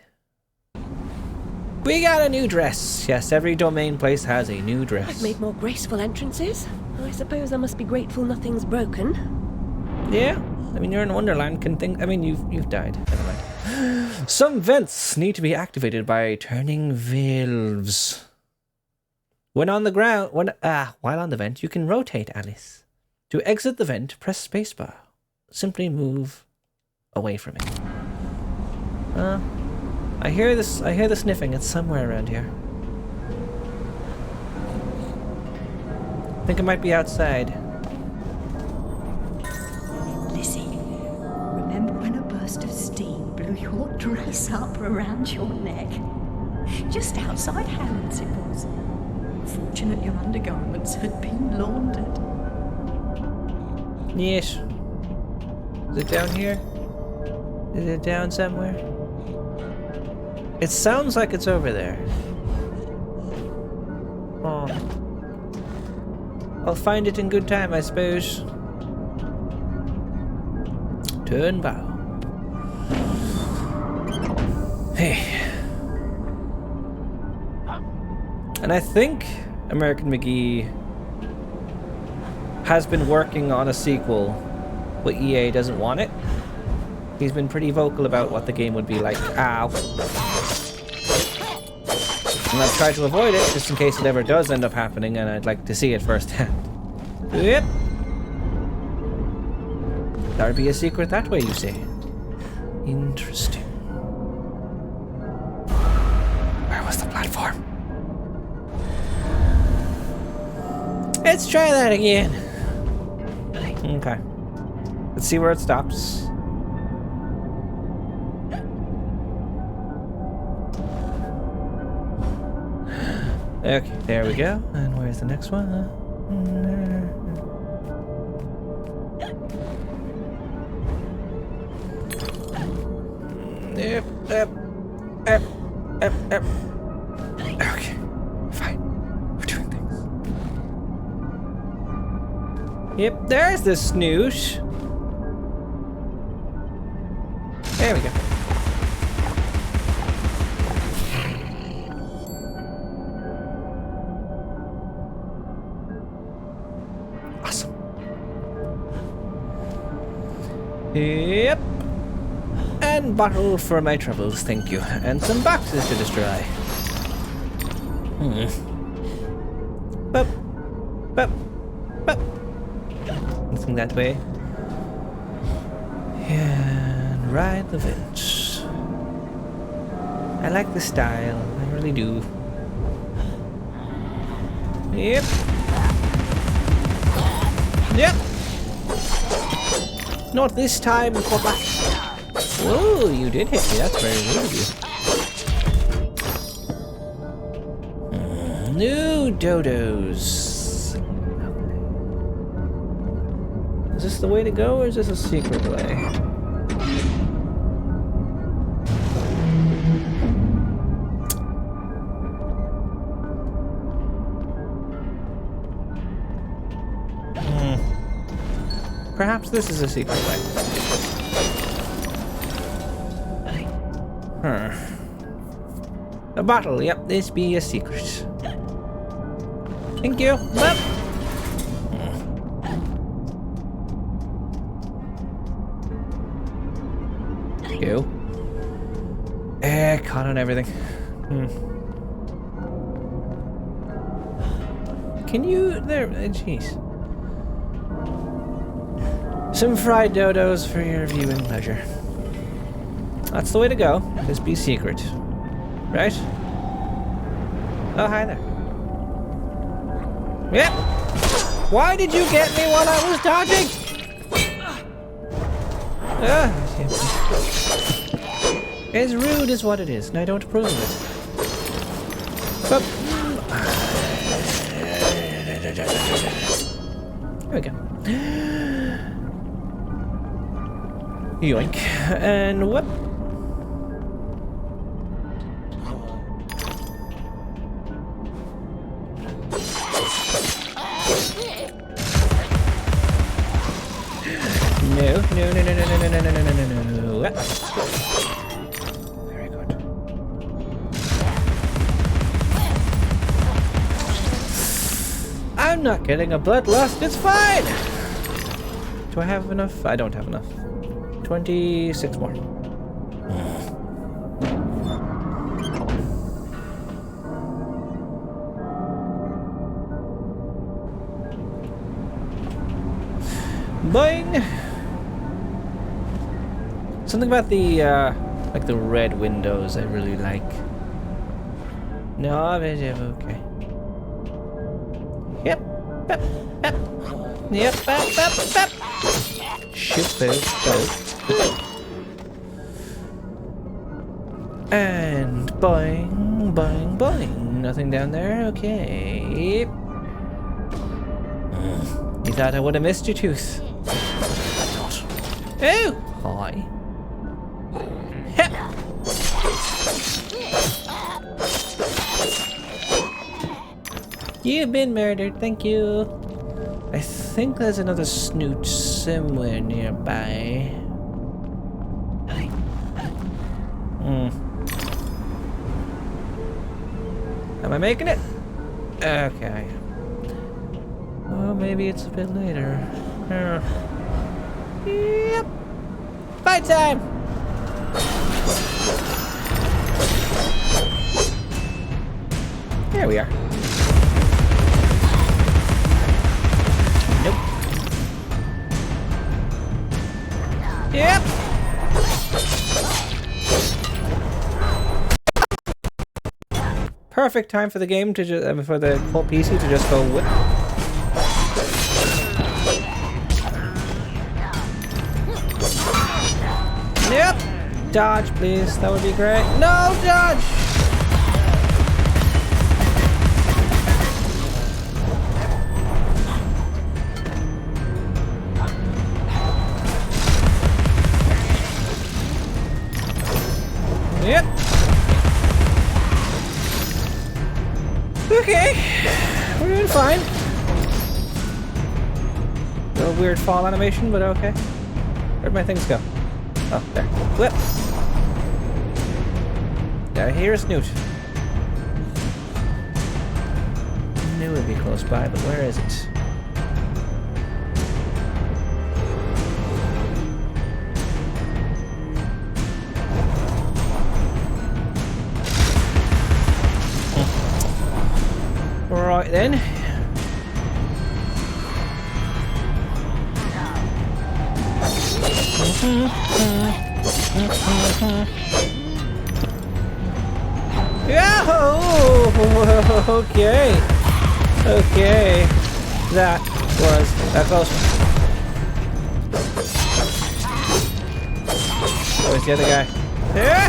We got a new dress. Yes, every domain place has a new dress. I've made more graceful entrances. I suppose I must be grateful nothing's broken. Yeah, I mean, you're in Wonderland. I mean, you've died. Never mind. Some vents need to be activated by turning valves. When on the ground, while on the vent, you can rotate, Alice. To exit the vent, press spacebar. Simply move away from it. I hear the sniffing. It's somewhere around here. I think it might be outside. Lizzie, remember when a burst of steam blew your dress up around your neck? Just outside Harrensipples. Fortunate your undergarments had been laundered. Yes. Is it down here? Is it down somewhere? It sounds like it's over there. Oh. I'll find it in good time, I suppose. Turn bow. Hey. And I think American McGee has been working on a sequel, but EA doesn't want it. He's been pretty vocal about what the game would be like. Ow. And I've tried to avoid it just in case it ever does end up happening, and I'd like to see it firsthand. Yep. There'd be a secret that way, you say? Interesting. Where was the platform? Let's try that again. Okay. Let's see where it stops. Okay, there we go. And where's the next one? Yep. Okay, fine. We're doing things. Yep, there's the snooze. There we go. Awesome. Yep. And bottle for my troubles, thank you. And some boxes to destroy. Bup. Bup. Bup. Nothing that way. And ride the vents. I like the style, I really do. Yep. Yep. Not this time, Cobra. Whoa, you did hit me. That's very rude of you. New dodos. Is this the way to go, or is this a secret way? Perhaps this is a secret way. A bottle, yep, this be a secret. Thank you. Bup. You. Caught on everything. Can you there? Jeez. Some fried dodos for your viewing pleasure. That's the way to go. Just be secret. Right? Oh, hi there. Yep. Why did you get me while I was dodging? It's rude is what it is, and I don't approve of it. But there we go. Yoink. And whoop. No. Very good. I'm not getting a bloodlust. It's fine. Do I have enough? I don't have enough. 26 more. Boing! Something about the, like the red windows I really like. No, okay. Yep. Yep. Yep. Yep. Yep. Yep. Shoot those. And boing, boing, boing. Nothing down there? Okay. You thought I would have missed your tooth. Oh! Hi. Hep. You've been murdered, thank you. I think there's another snoot somewhere nearby. Am I making it? Okay. Well, maybe it's a bit later. Yep. Fight time! There we are. Nope. Yep. Perfect time for the game to just for the whole PC to just go whip. Yep. Dodge, please. That would be great. No, dodge. Yep. Okay. We're doing fine. A little weird fall animation, but okay. Where'd my things go? Oh, there. Whip. Now here's Newt. Knew it'd be close by, but where is it? Right then. Yeah. Okay. Okay. That was that close. Where's the other guy? Yeah.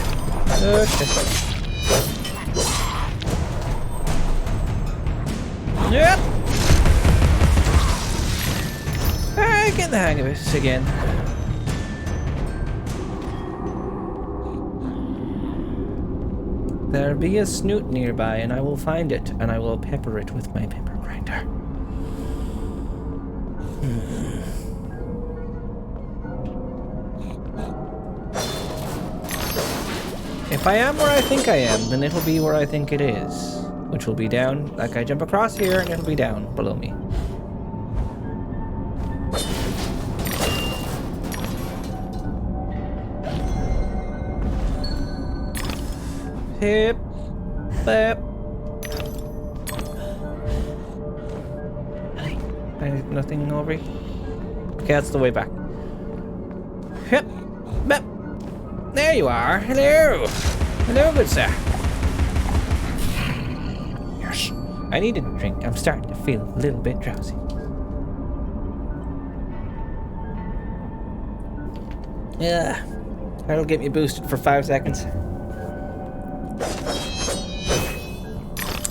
Okay. Yep. Alright, get the hang of it again. There be a snoot nearby, and I will find it, and I will pepper it with my pepper grinder. If I am where I think I am, then it'll be where I think it is. Which will be down, like I jump across here and it'll be down below me. Hip, flip. Nothing over here. Okay, that's the way back. Hip, bip. There you are. Hello. Hello, good sir. I need a drink. I'm starting to feel a little bit drowsy. Yeah, that'll get me boosted for 5 seconds.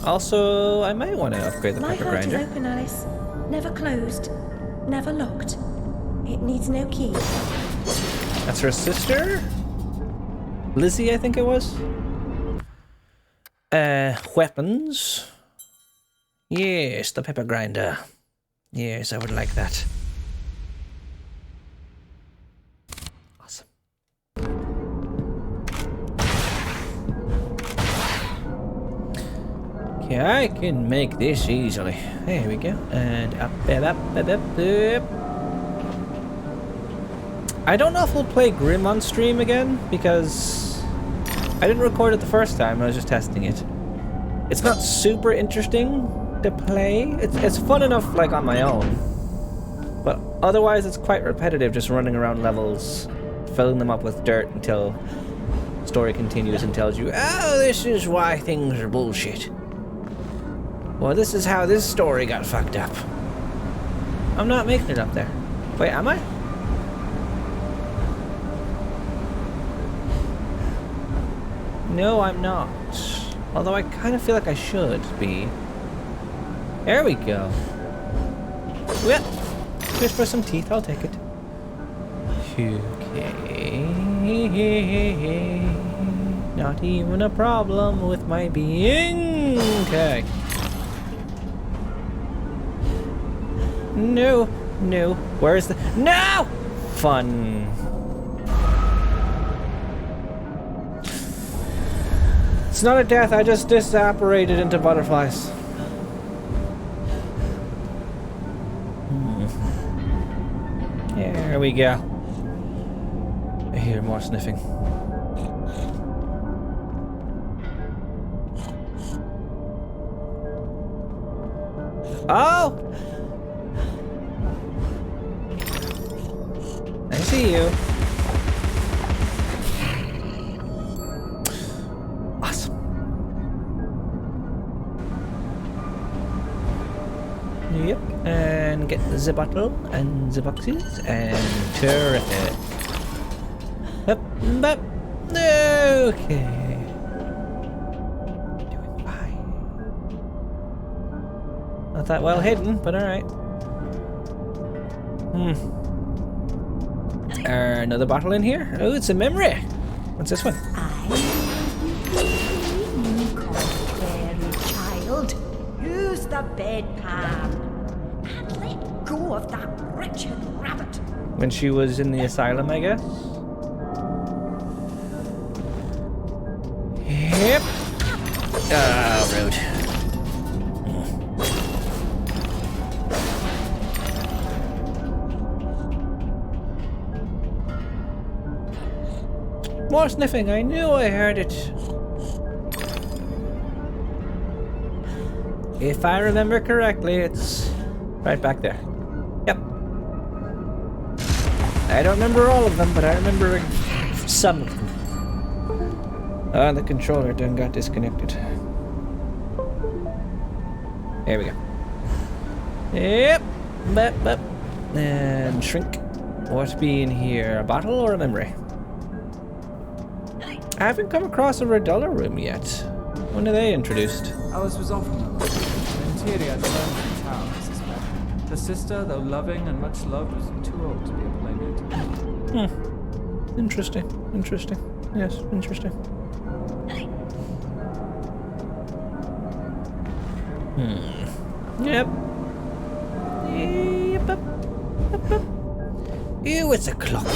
Also, I might want to upgrade the My pepper heart grinder. is open, Alice. Never closed. Never locked. It needs no key. That's her sister? Lizzie, I think it was. Weapons. Yes, the pepper grinder. Yes, I would like that. Awesome. Okay, I can make this easily. There we go. And up, up. I don't know if we'll play Grim on stream again, because I didn't record it the first time, I was just testing it. It's not super interesting to play. It's fun enough, like, on my own. But otherwise, it's quite repetitive, just running around levels, filling them up with dirt until the story continues and tells you, oh, this is why things are bullshit. Well, this is how this story got fucked up. I'm not making it up there. Wait, am I? No, I'm not. Although I kind of feel like I should be. There we go. Yep. Just for some teeth, I'll take it. Okay. Not even a problem with my being. Okay. No. No. Where's the... No! Fun. It's not a death, I just disapparated into butterflies. There we go. I hear more sniffing. Oh! I see you. Awesome. Yep, and get the bottle and the boxes and terrific. Up, up. Okay. Doing fine. Not that well hidden, but alright. Another bottle in here? Oh, it's a memory. What's this one? Child, use the bedpan and let go of that wretched rabbit. When she was in the asylum, I guess? Yep. Ah, rude. More sniffing, I knew I heard it. If I remember correctly, it's right back there. Yep. I don't remember all of them, but I remember some of them. Ah, the controller done got disconnected. There we go. Yep. Bep. And shrink. What's be in here? A bottle or a memory? I haven't come across a Redulla room yet. When are they introduced? Alice was often alone. In theory, I'd learned from town, I suspect. Her sister, though loving and much loved, was too old to be a playmate. Interesting. Yes, interesting. Yep. Ew, it's a clock.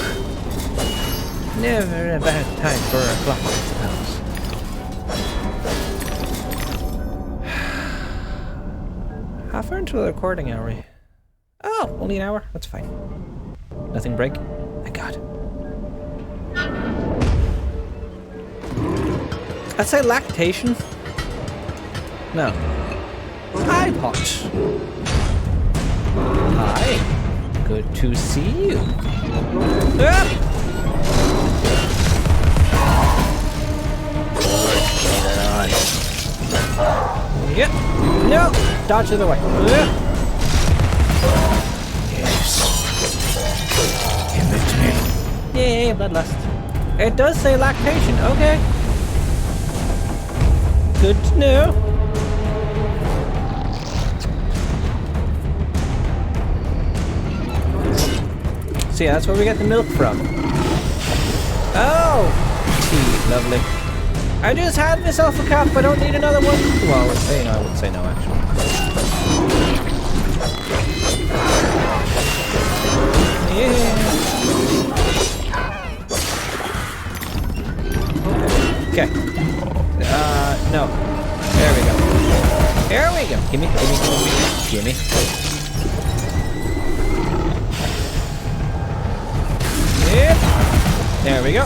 Never a bad time for a clock, I suppose. How far into the recording are we? Oh, only an hour? That's fine. Nothing break? Thank God. I'd say lactation. No. iPod. Hi. Good to see you. Ah! Yep. No. Dodge to the way. Yes. Give it to me. Yay, bloodlust. It does say lactation. Okay. Good to know. See, that's where we get the milk from. Oh! Tea, lovely. I just had myself a cup, I don't need another one. Well, I would say no, actually. Yeah. Okay. No. There we go. There we go. Gimme. Yep. There we go.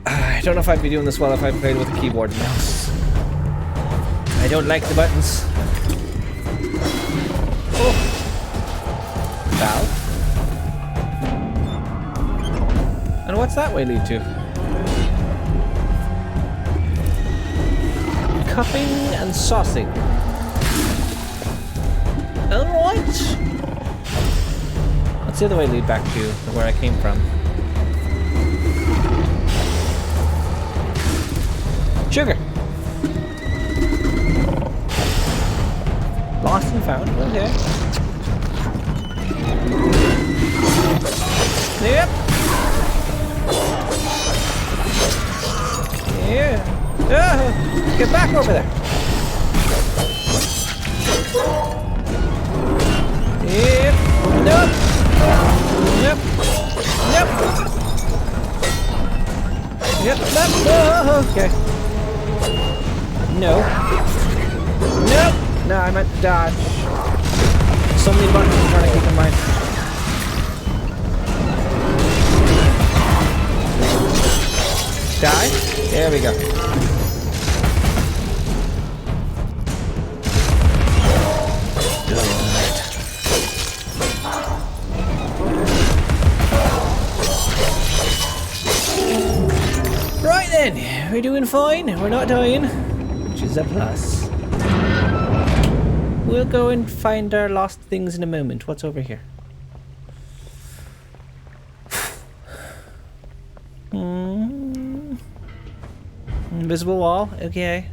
I don't know if I'd be doing this well if I played with a keyboard and mouse. I don't like the buttons. Oh. Valve. And what's that way lead to? Cupping and saucing. Alright. What's the other way lead back to where I came from? Sugar. Lost and found. Okay. Yep. Yeah. Get back over there. Yep. Nope. Yep. Yep. Okay. No. Nope. No, I meant dodge. so many buttons I'm trying to keep in mind. Die. There we go. Right then, we're doing fine. We're not dying, which is a plus. We'll go and find our lost things in a moment. What's over here? Invisible wall, okay.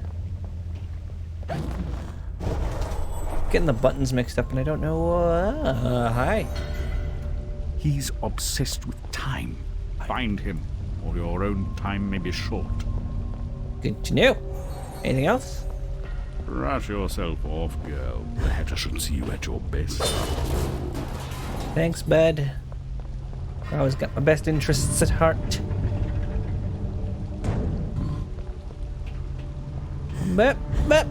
Getting the buttons mixed up and I don't know. Hi. He's obsessed with time. Find him, or your own time may be short. Good to know. Anything else? Brush yourself off, girl. The Hatter shouldn't see you at your best. Thanks, bud. I always got my best interests at heart. Bep, bep.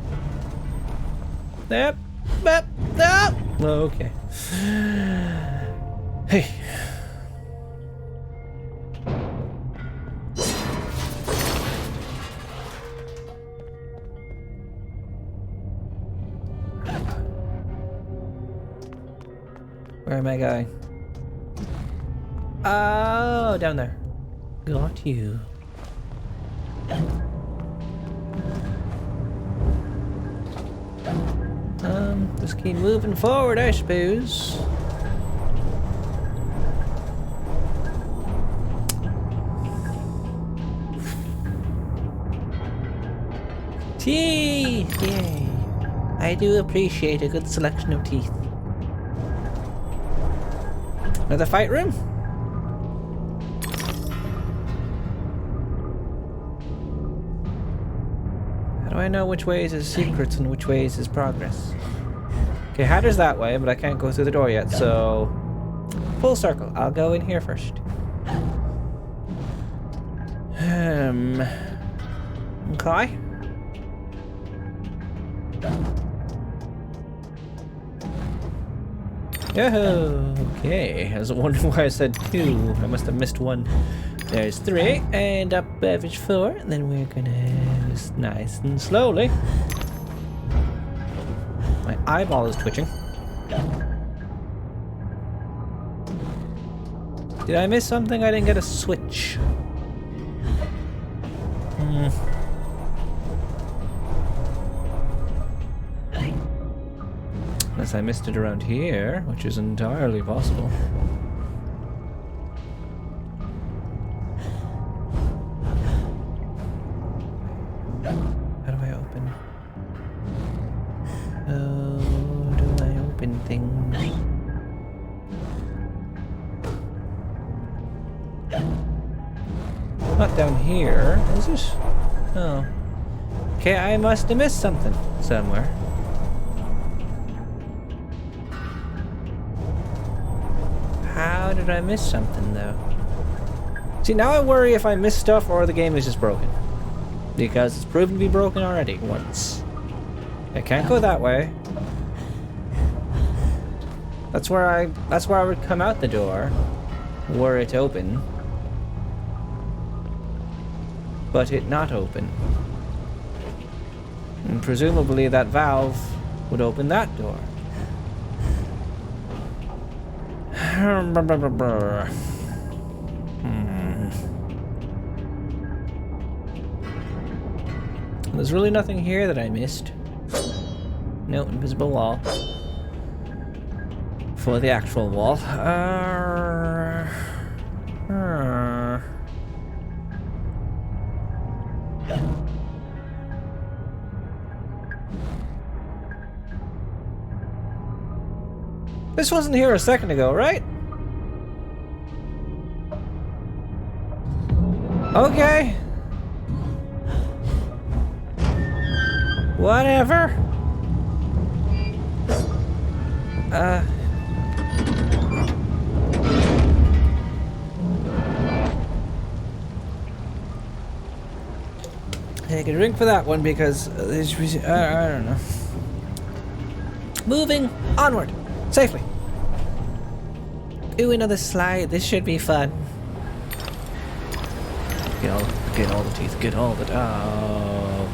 Bep, bep, bep. Okay. Hey. Where am I going? Oh, down there. Got you. Just keep moving forward, I suppose. Teeth! Yay! I do appreciate a good selection of teeth. Another fight room? How do I know which ways is secrets and which ways is progress? Okay, Hatter's that way, but I can't go through the door yet, so... Full circle. I'll go in here first. Okay. Oh, okay. I was wondering why I said 2. I must have missed one. There's 3, and up average 4, and then we're gonna just nice and slowly. My eyeball is twitching. Did I miss something? I didn't get a switch. Unless I missed it around here, which is entirely possible. How do I open? How do I open things? Not down here, is it? Oh. Okay, I must have missed something somewhere. How did I miss something, though? See, now I worry if I miss stuff or the game is just broken. Because it's proven to be broken already once. I can't go that way. That's where I would come out the door, were it open. But it not open. And presumably that valve would open that door. There's really nothing here that I missed. No, invisible wall. For the actual wall. This wasn't here a second ago, right? Okay. Whatever. Take a drink for that one because I don't know. Moving onward. Safely. Ooh, another slide. This should be fun. Get all the teeth. Get all the... Oh.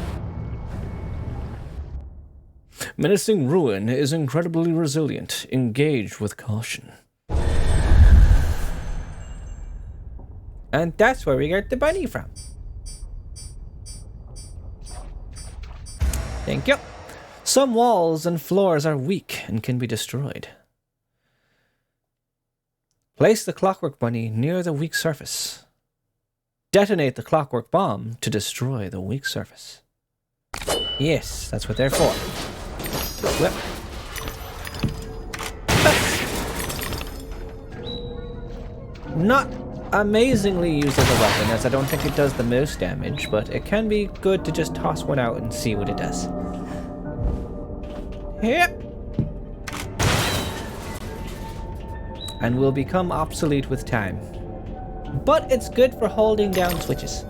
Menacing ruin is incredibly resilient. Engage with caution. And that's where we get the bunny from. Thank you. Some walls and floors are weak and can be destroyed. Place the clockwork bunny near the weak surface. Detonate the clockwork bomb to destroy the weak surface. Yes, that's what they're for. Whip. Not amazingly used as a weapon, as I don't think it does the most damage, but it can be good to just toss one out and see what it does. Yep. And will become obsolete with time. But it's good for holding down switches.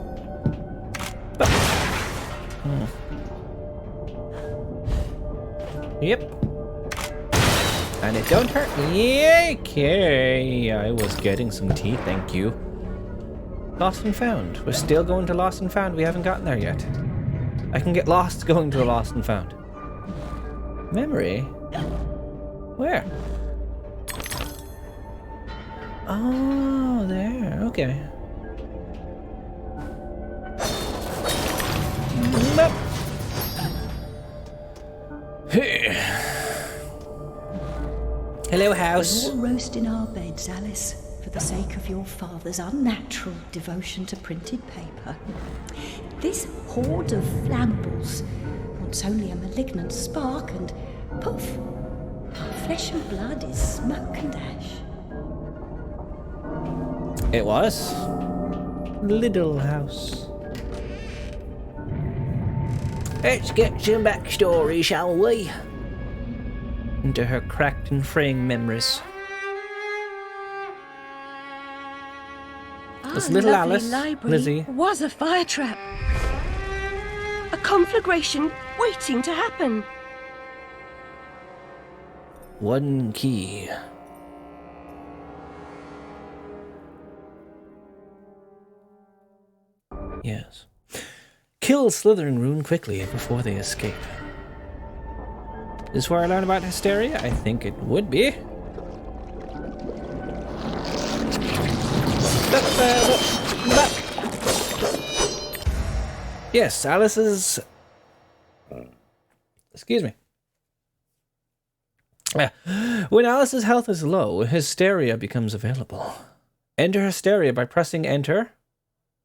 Yep. And it don't hurt me. Okay. I was getting some tea, thank you. Lost and found. We're still going to lost and found. We haven't gotten there yet. I can get lost going to lost and found. Memory? Where? Oh, there. Okay. Hey. Hello, house. We all roast in our beds, Alice, for the sake of your father's unnatural devotion to printed paper. This horde of flammables wants only a malignant spark and poof, our flesh and blood is smoke and ash. It was. Little house. Let's get some backstory, shall we? Into her cracked and fraying memories. This little lovely Alice, library Lizzie. was a fire trap. A conflagration waiting to happen. One key. Yes. Kill Slytherin Rune quickly before they escape. Is where I learn about hysteria? I think it would be. Yes, Alice's... Excuse me. When Alice's health is low, hysteria becomes available. Enter hysteria by pressing enter,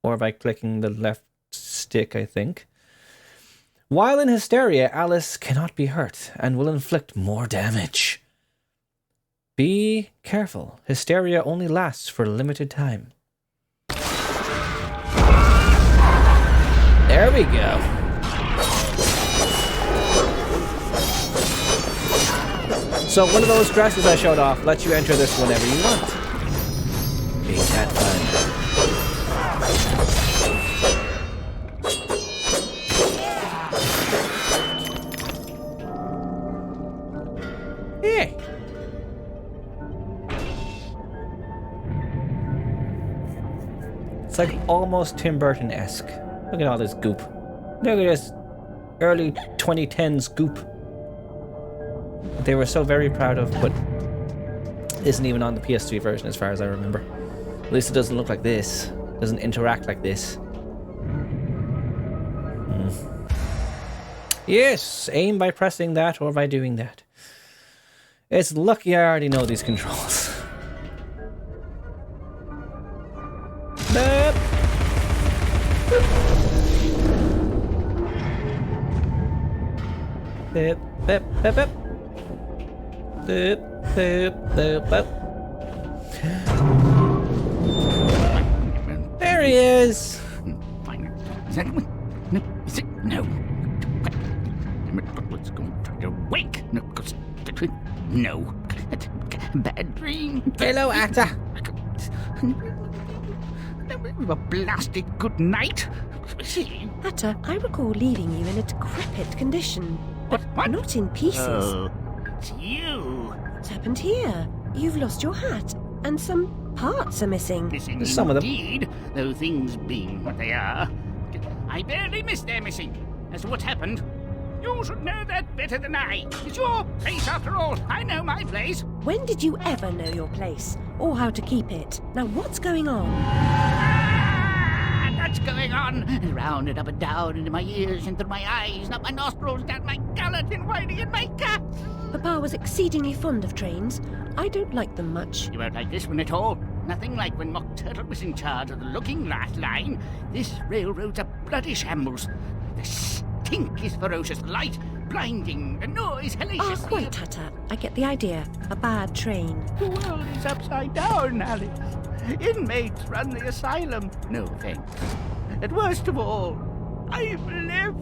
or by clicking the left stick, I think. While in hysteria, Alice cannot be hurt and will inflict more damage. Be careful. Hysteria only lasts for a limited time. There we go. So one of those dresses I showed off lets you enter this whenever you want. Ain't that fun? Hey. It's like almost Tim Burton-esque. Look at all this goop. Look at this early 2010s goop. They were so very proud of, but isn't even on the PS3 version as far as I remember. At least it doesn't look like this. It doesn't interact like this. Yes, aim by pressing that or by doing that. It's lucky I already know these controls. Beep. Beep, beep, beep, beep. Beep, beep, beep, beep. There he is! No. Let's go try to wake. No, no. Bad dream. Hello, Atta. A blasted good night. Atta, I recall leaving you in a decrepit condition. What? Not in pieces. Oh, it's you. The happened here? You've lost your hat, and some parts are missing. Missing Some of them. indeed, though things being what they are. I barely missed their missing. As to what happened, you should know that better than I. It's your place after all. I know my place. When did you ever know your place? Or how to keep it? Now what's going on? What's going on? Round and up and down, into my ears, and through my eyes, up my nostrils, down my gullet, and winding in my gut. Papa was exceedingly fond of trains. I don't like them much. You won't like this one at all. Nothing like when Mock Turtle was in charge of the Looking Glass line. This railroad's a bloody shambles. The stink is ferocious, the light blinding, the noise hellacious. Ah, quite, Tata. I get the idea. A bad train. The world is upside down, Alice. Inmates run the asylum. No thanks. And worst of all, I'm left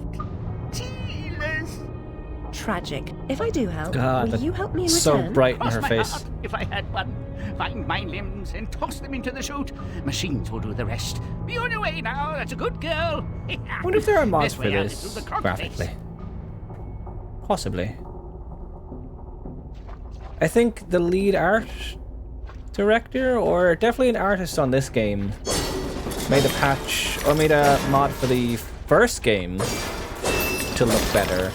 tealess. Tragic. If I do help, God, will you help me in so return? bright in Cross her my face. heart, if I had one. Find my limbs and toss them into the chute. Machines will do the rest. Be on your way now. That's a good girl. I wonder if there are mods Best for way out is this through the crock graphically. face. Possibly. I think the lead art director, or definitely an artist on this game, made a patch or made a mod for the first game to look better,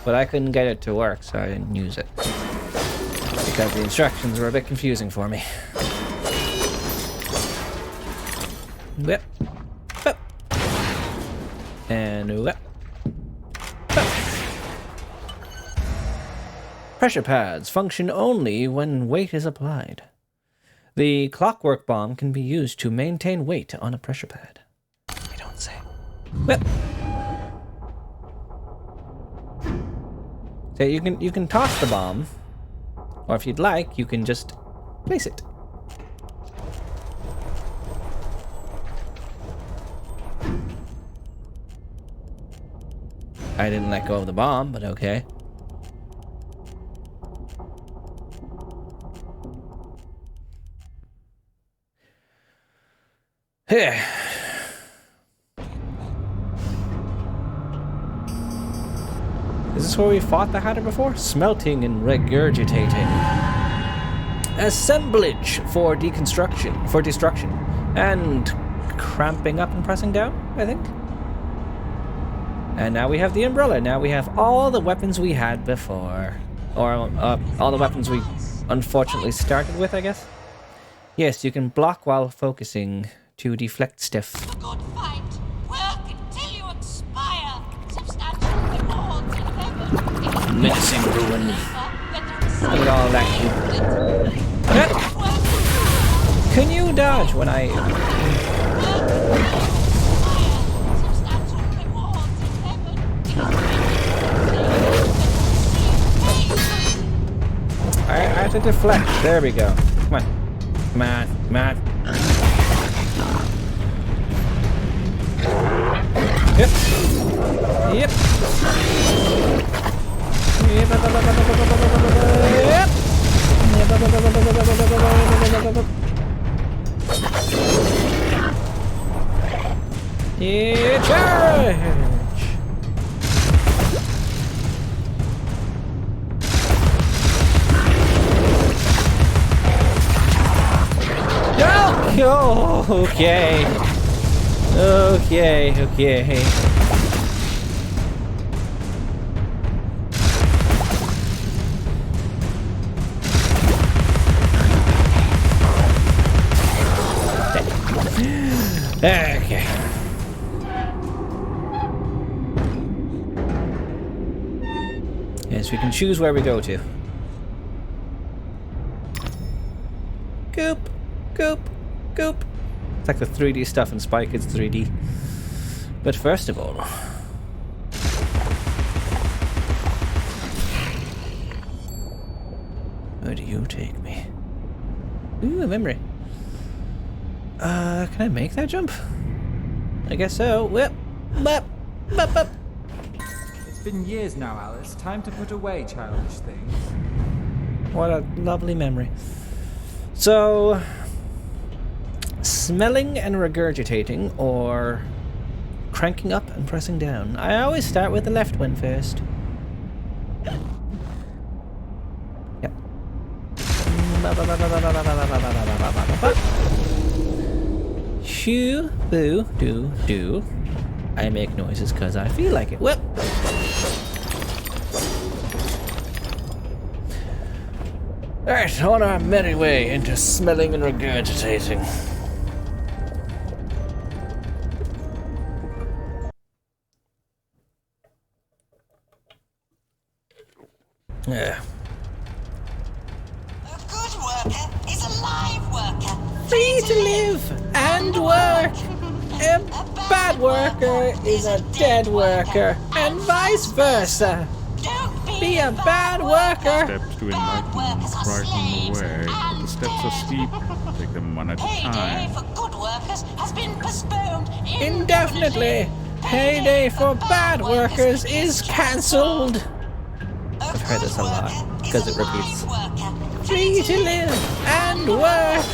but I couldn't get it to work, so I didn't use it because the instructions were a bit confusing for me. Whip, whip, and whip. Pressure pads function only when weight is applied. The clockwork bomb can be used to maintain weight on a pressure pad. You don't say. Whip. So you can toss the bomb, or if you'd like, you can just place it. I didn't let go of the bomb, but okay. Here. Is this where we fought the Hatter before? Smelting and regurgitating. Assemblage for deconstruction, for destruction. And cramping up and pressing down, I think. And now we have the umbrella. Now we have all the weapons we had before. Or all the weapons we unfortunately started with, I guess. Yes, you can block while focusing to deflect stiff. Good fight. Work until you expire. Substantial rewards in heaven. Menacing ruin. Look at all that. Can you dodge when I... I have to deflect. There we go. Come on. Come on. Come on. Yep. Yep. Yep. Yeah, charge! Oh, okay. Okay, okay. Okay. Yes, we can choose where we go to. Goop, goop, goop. It's like the 3D stuff in Spy Kids 3D. But first of all, where do you take me? Ooh, a memory. Can I make that jump? I guess so. Whip, whip, whip, whip. It's been years now, Alice. Time to put away childish things. What a lovely memory. So, smelling and regurgitating, or cranking up and pressing down. I always start with the left one first. Yep. Shoo, boo, do, do. I make noises because I feel like it. Well. Alright, on our merry way into smelling and regurgitating. Yeah. A good worker is a live worker. Free to live and work. A bad worker is a dead worker, and vice versa. Be a bad worker. Steps to enlighten, brighten the way. The steps are steep. Take them one at a Payday time. for good workers has been postponed Indefinitely. Payday for bad workers is cancelled. I've heard this a lot because it repeats. Free to live and work.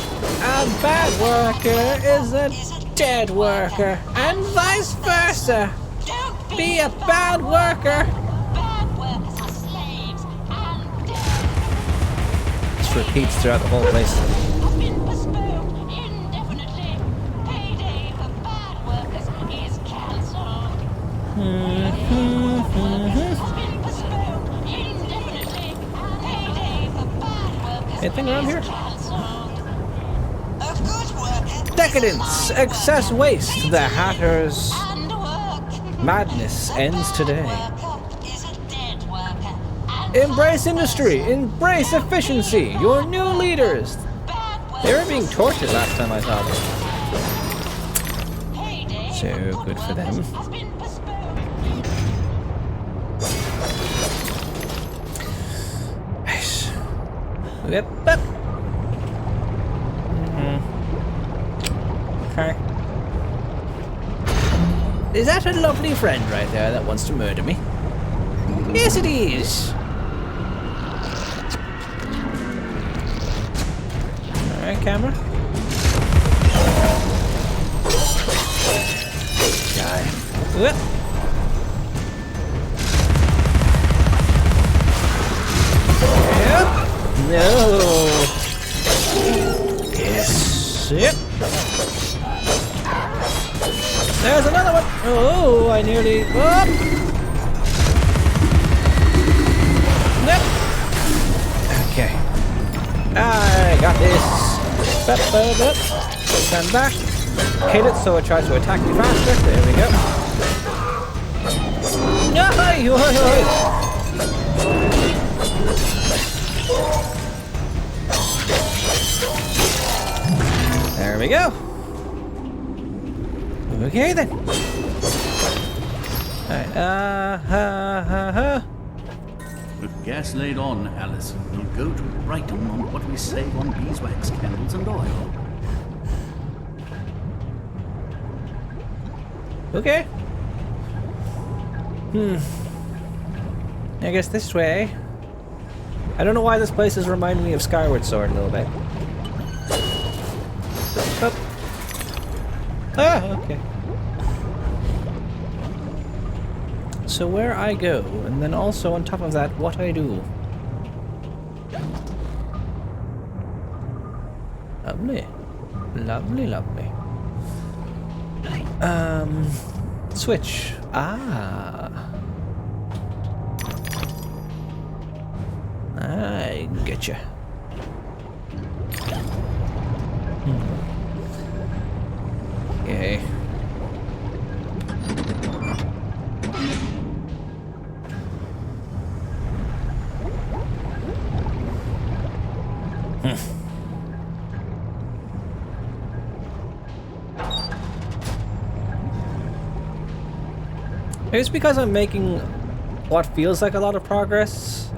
A bad worker is a dead worker, and vice versa. Be a bad worker. This repeats throughout the whole place. Anything around here? Decadence, excess waste, the Hatter's madness ends today. Embrace industry, embrace efficiency, your new leaders. They were being tortured last time I saw them. So good for them. Nice. Yep, yep. Okay. Is that a lovely friend right there that wants to murder me? Yes, it is. Alright, camera. Die. Whoop. Yep. No. Yes. Yep. There's another one. Oh, I nearly. Oh. Nope. Okay. I got this. Stand back. Hit it so it tries to attack me faster. There we go. There we go. Okay then. Alright, With gas laid on, Alice, we'll go to Brighton on what we save on beeswax, candles and oil. Okay. I guess this way. I don't know why this place is reminding me of Skyward Sword a little bit. Oh. Ah, okay. So where I go, and then also on top of that, what I do. Lovely. Lovely, lovely. Switch. Ah. I getcha. Okay. Maybe it's because I'm making what feels like a lot of progress.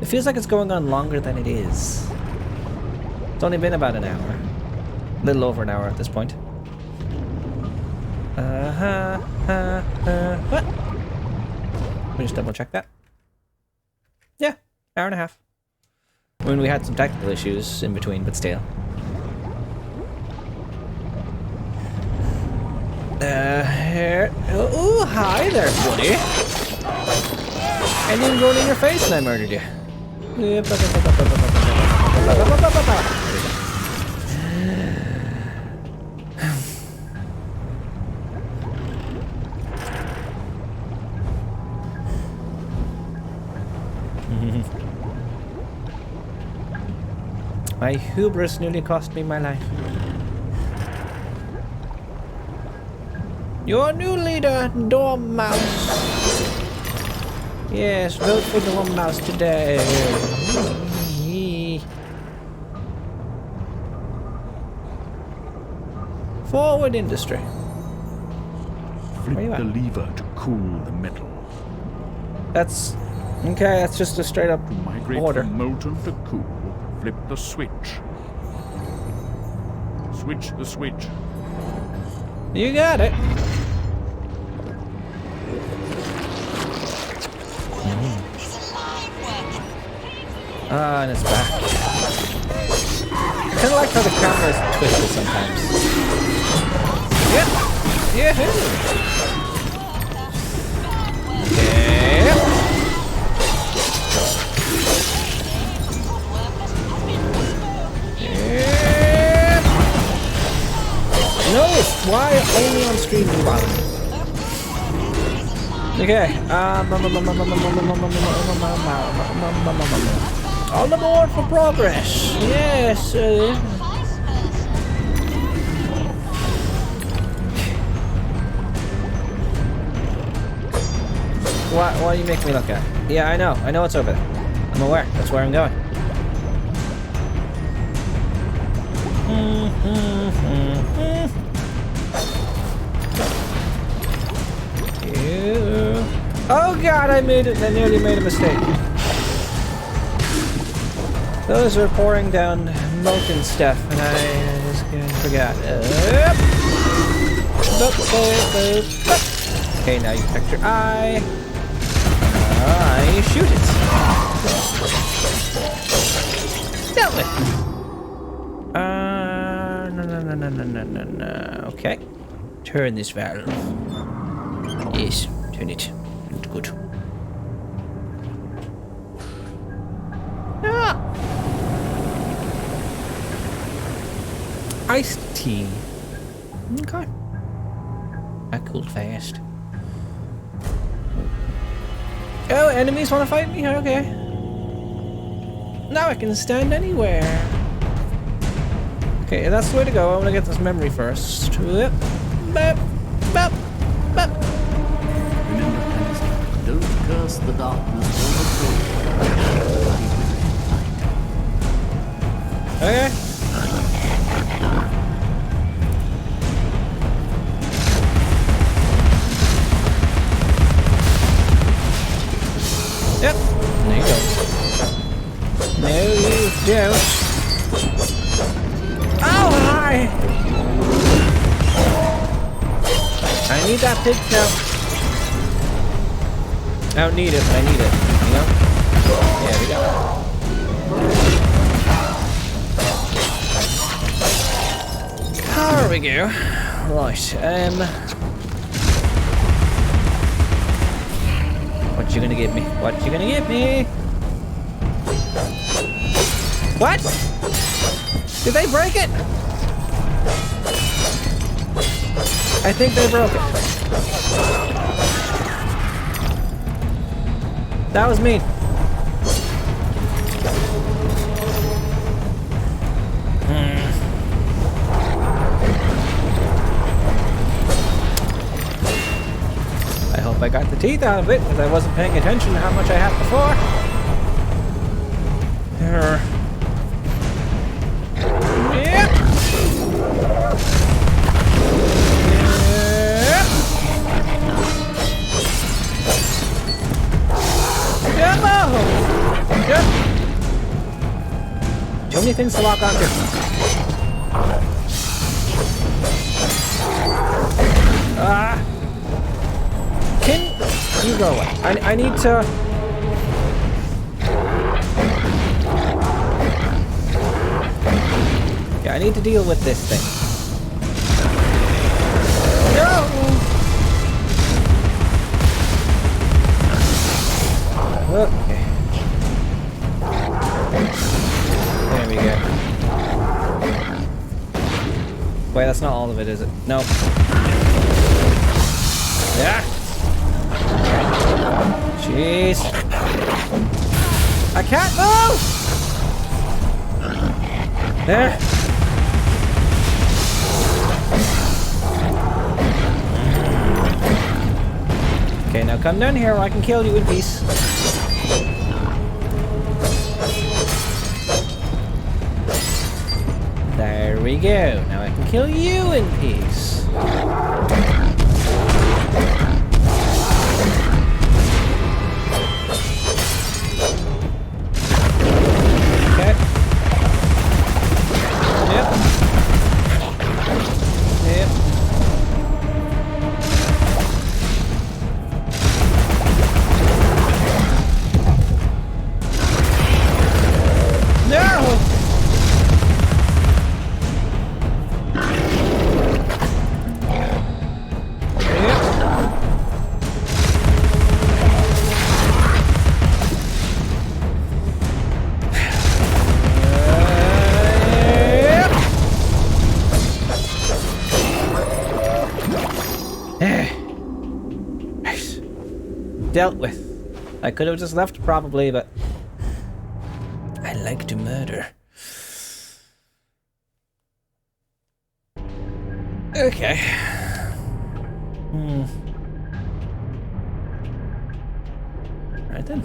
It feels like it's going on longer than it is. It's only been about an hour. A little over an hour at this point. What? Let me just double check that. Yeah, hour and a half. I mean, we had some technical issues in between, but still. Here. Oh, hi there, buddy. I didn't go in your face and I murdered you. My hubris nearly cost me my life. Your new leader, Dormouse. Yes, vote for Dormouse today. Forward industry. Flip the lever to cool the metal. That's okay. That's just a straight up Migrate order. from molten to cool. Flip the switch. Switch the switch. You got it. Ah, and it's back. I kind of like how the camera is twisted sometimes. Yep. Yeah. Yep. Yep. No, why only on stream and bottom? Okay. All aboard for progress. Yes. What are you making me look at? Yeah, I know. I know it's over there. I'm aware. That's where I'm going. Oh god, I nearly made a mistake. Those are pouring down molten stuff, and I just forgot. Okay, now you protect your eye. You shoot it. Dealt with. No. Okay. Turn this valve. Yes, turn it. Good. Ah. Iced tea. Okay. I cooled fast. Oh, enemies want to fight me? Okay. Now I can stand anywhere. Okay, that's the way to go. I want to get this memory first. Bop, bop, bop. Don't curse the darkness or the soul. Okay. Yep. There you go. No, you don't. Oh, hi! I need that pig cow. I don't need it, but I need it. You know? Yeah, we go. There we go. Right, what you gonna give me? What you gonna give me? What? Did they break it? I think they broke it. That was me. I hope I got the teeth out of it, because I wasn't paying attention to how much I had before. Yep. Yep. Too many things to lock onto. Can you go away? I need to. Yeah, I need to deal with this thing. No. Okay. There we go. Wait, that's not all of it, is it? No. Yeah. Jeez. I can't move! There. Okay, now come down here where I can kill you in peace. There we go. Now I can kill you in peace. Okay. Yep. Yep. No! Dealt with. I could have just left probably, but I like to murder. Okay. Right then.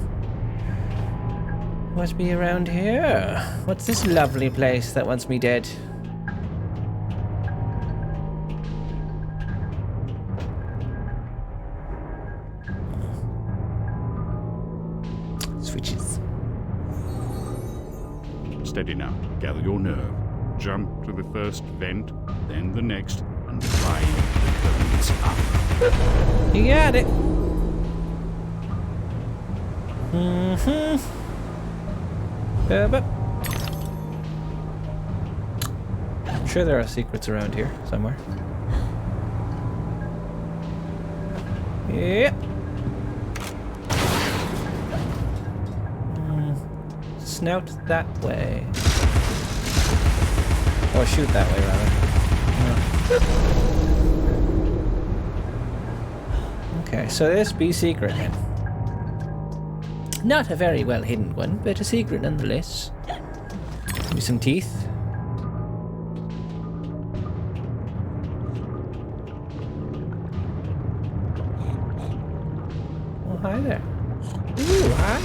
Must be around here. What's this lovely place that wants me dead? Switches. Steady now. Gather your nerve. Jump to the first vent, then the next, and climb the currents up. You got it. But I'm sure there are secrets around here somewhere. Yep. Snout that way. Or shoot that way, rather. Okay, so this be secret then. Not a very well hidden one, but a secret nonetheless. Maybe some teeth. Oh, hi there. Ooh, hi.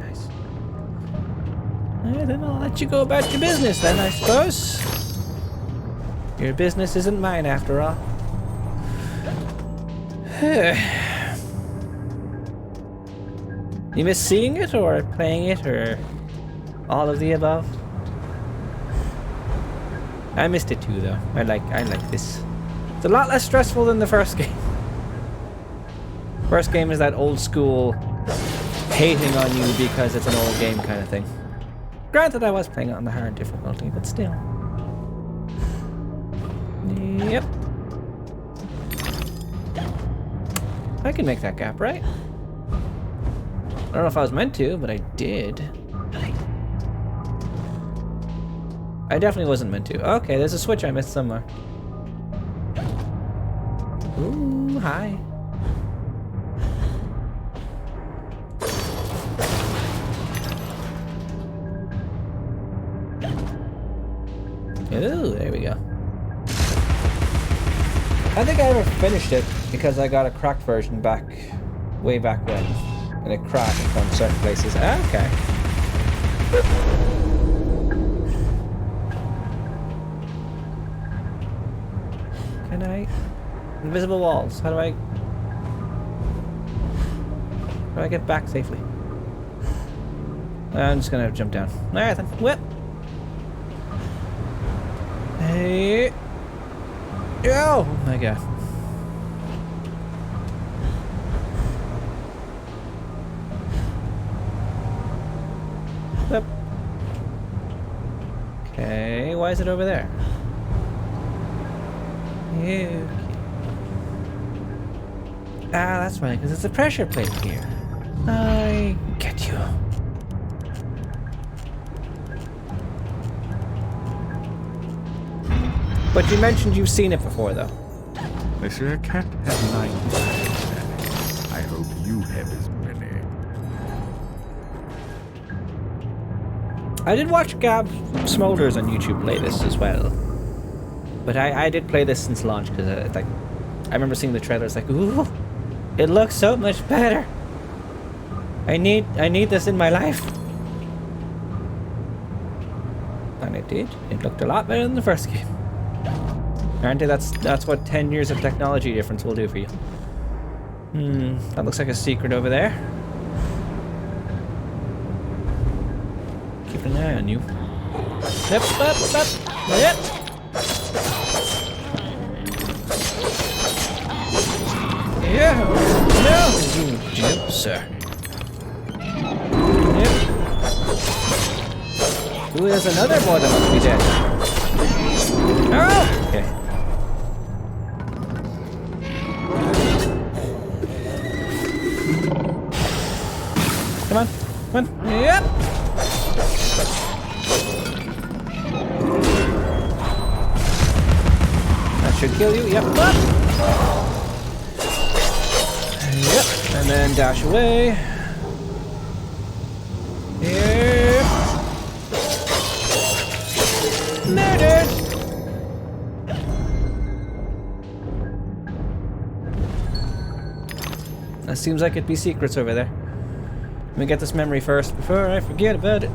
Nice. Alright, then I'll let you go about your business then, I suppose. Your business isn't mine after all. You miss seeing it or playing it or all of the above? I missed it too though. I like this. It's a lot less stressful than the first game. First game is that old school hating on you because it's an old game kind of thing. Granted I was playing it on the hard difficulty, but still. Yep. I can make that gap, right? I don't know if I was meant to, but I did. I definitely wasn't meant to. Okay, there's a switch I missed somewhere. Ooh, hi. Ooh, there we go. I think I ever finished it because I got a cracked version way back when. And it crashed on certain places. Okay. Can I? Invisible walls. How do I get back safely? I'm just gonna have to jump down. Alright then. Whip. Hey. Oh my god. Yep. Okay, why is it over there? Ah, that's right, because it's a pressure plate here. I get you. But you mentioned you've seen it before, though. Monsieur Cat has 9 lives. I hope you have as many. I did watch Gab Smolders on YouTube play this as well. But I did play this since launch because I remember seeing the trailers like, ooh, it looks so much better. I need this in my life. And it did. It looked a lot better than the first game. Aren't they? That's what 10 years of technology difference will do for you. That looks like a secret over there. Keep an eye on you. Yep. Yeah. No. Yep, sir. Yep. Ooh, there's another boy that must be dead. Oh! Okay. Come on. Yep. That should kill you. Yep. Up. Yep. And then dash away. Yep. Murdered. That seems like it'd be secrets over there. Let me get this memory first before I forget about it.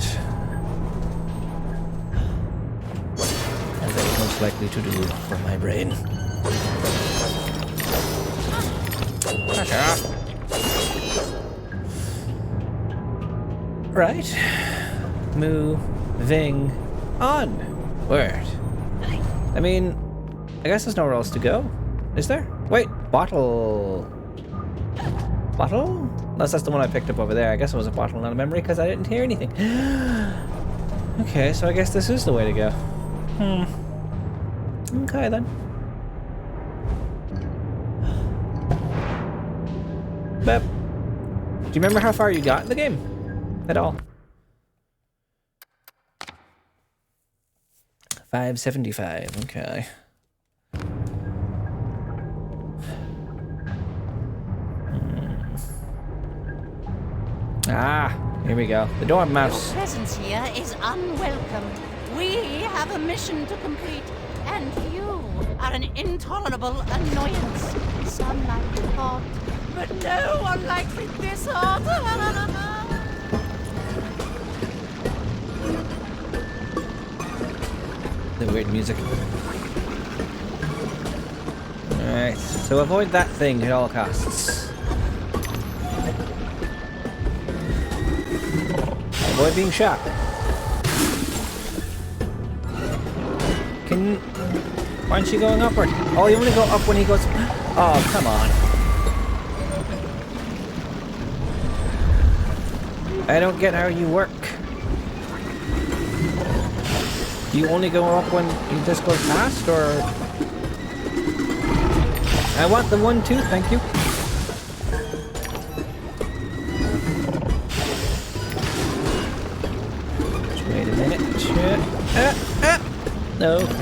As I was most likely to do for my brain. Right. Moving on. Word. I mean, I guess there's nowhere else to go. Is there? Wait, bottle. Bottle? Unless that's the one I picked up over there. I guess it was a bottle, not a memory, because I didn't hear anything. Okay, so I guess this is the way to go. Okay, then. But, do you remember how far you got in the game? At all? 575, okay. Ah, here we go. The dormouse. Your presence here is unwelcome. We have a mission to complete, and you are an intolerable annoyance. Some like it hot, but no one likes it this hot. The weird music. Alright, so avoid that thing at all costs. Avoid being shot. Why aren't you going upward? Oh, you only go up when he goes... Oh, come on. I don't get how you work. You only go up when you just go past, or... I want the 1-2, thank you. Just wait a minute. No. Okay.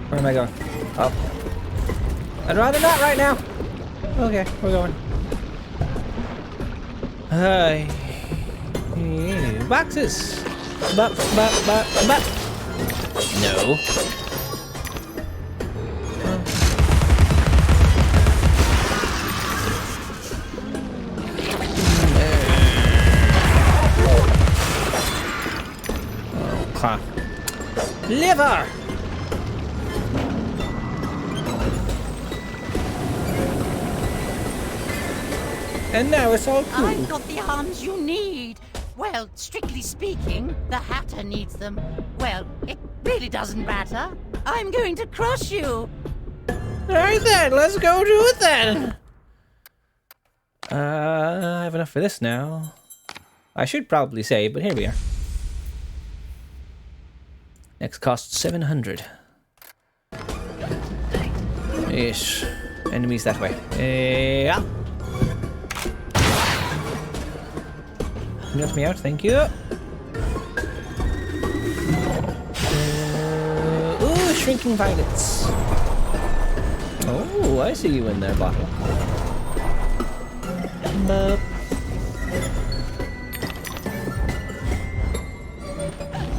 Where am I going? Up. I'd rather not right now. Okay, we're going. Boxes. No. Okay. Liver. And now it's all cool. I've got the arms you need. Well, strictly speaking, the Hatter needs them. Well, it really doesn't matter. I'm going to crush you. Alright then, let's go do it then. I have enough for this now. I should probably say, but here we are. Next cost 700. Yes. Enemies that way. Yeah. Let me out, thank you. Ooh, shrinking violets. Oh, I see you in there, bottle.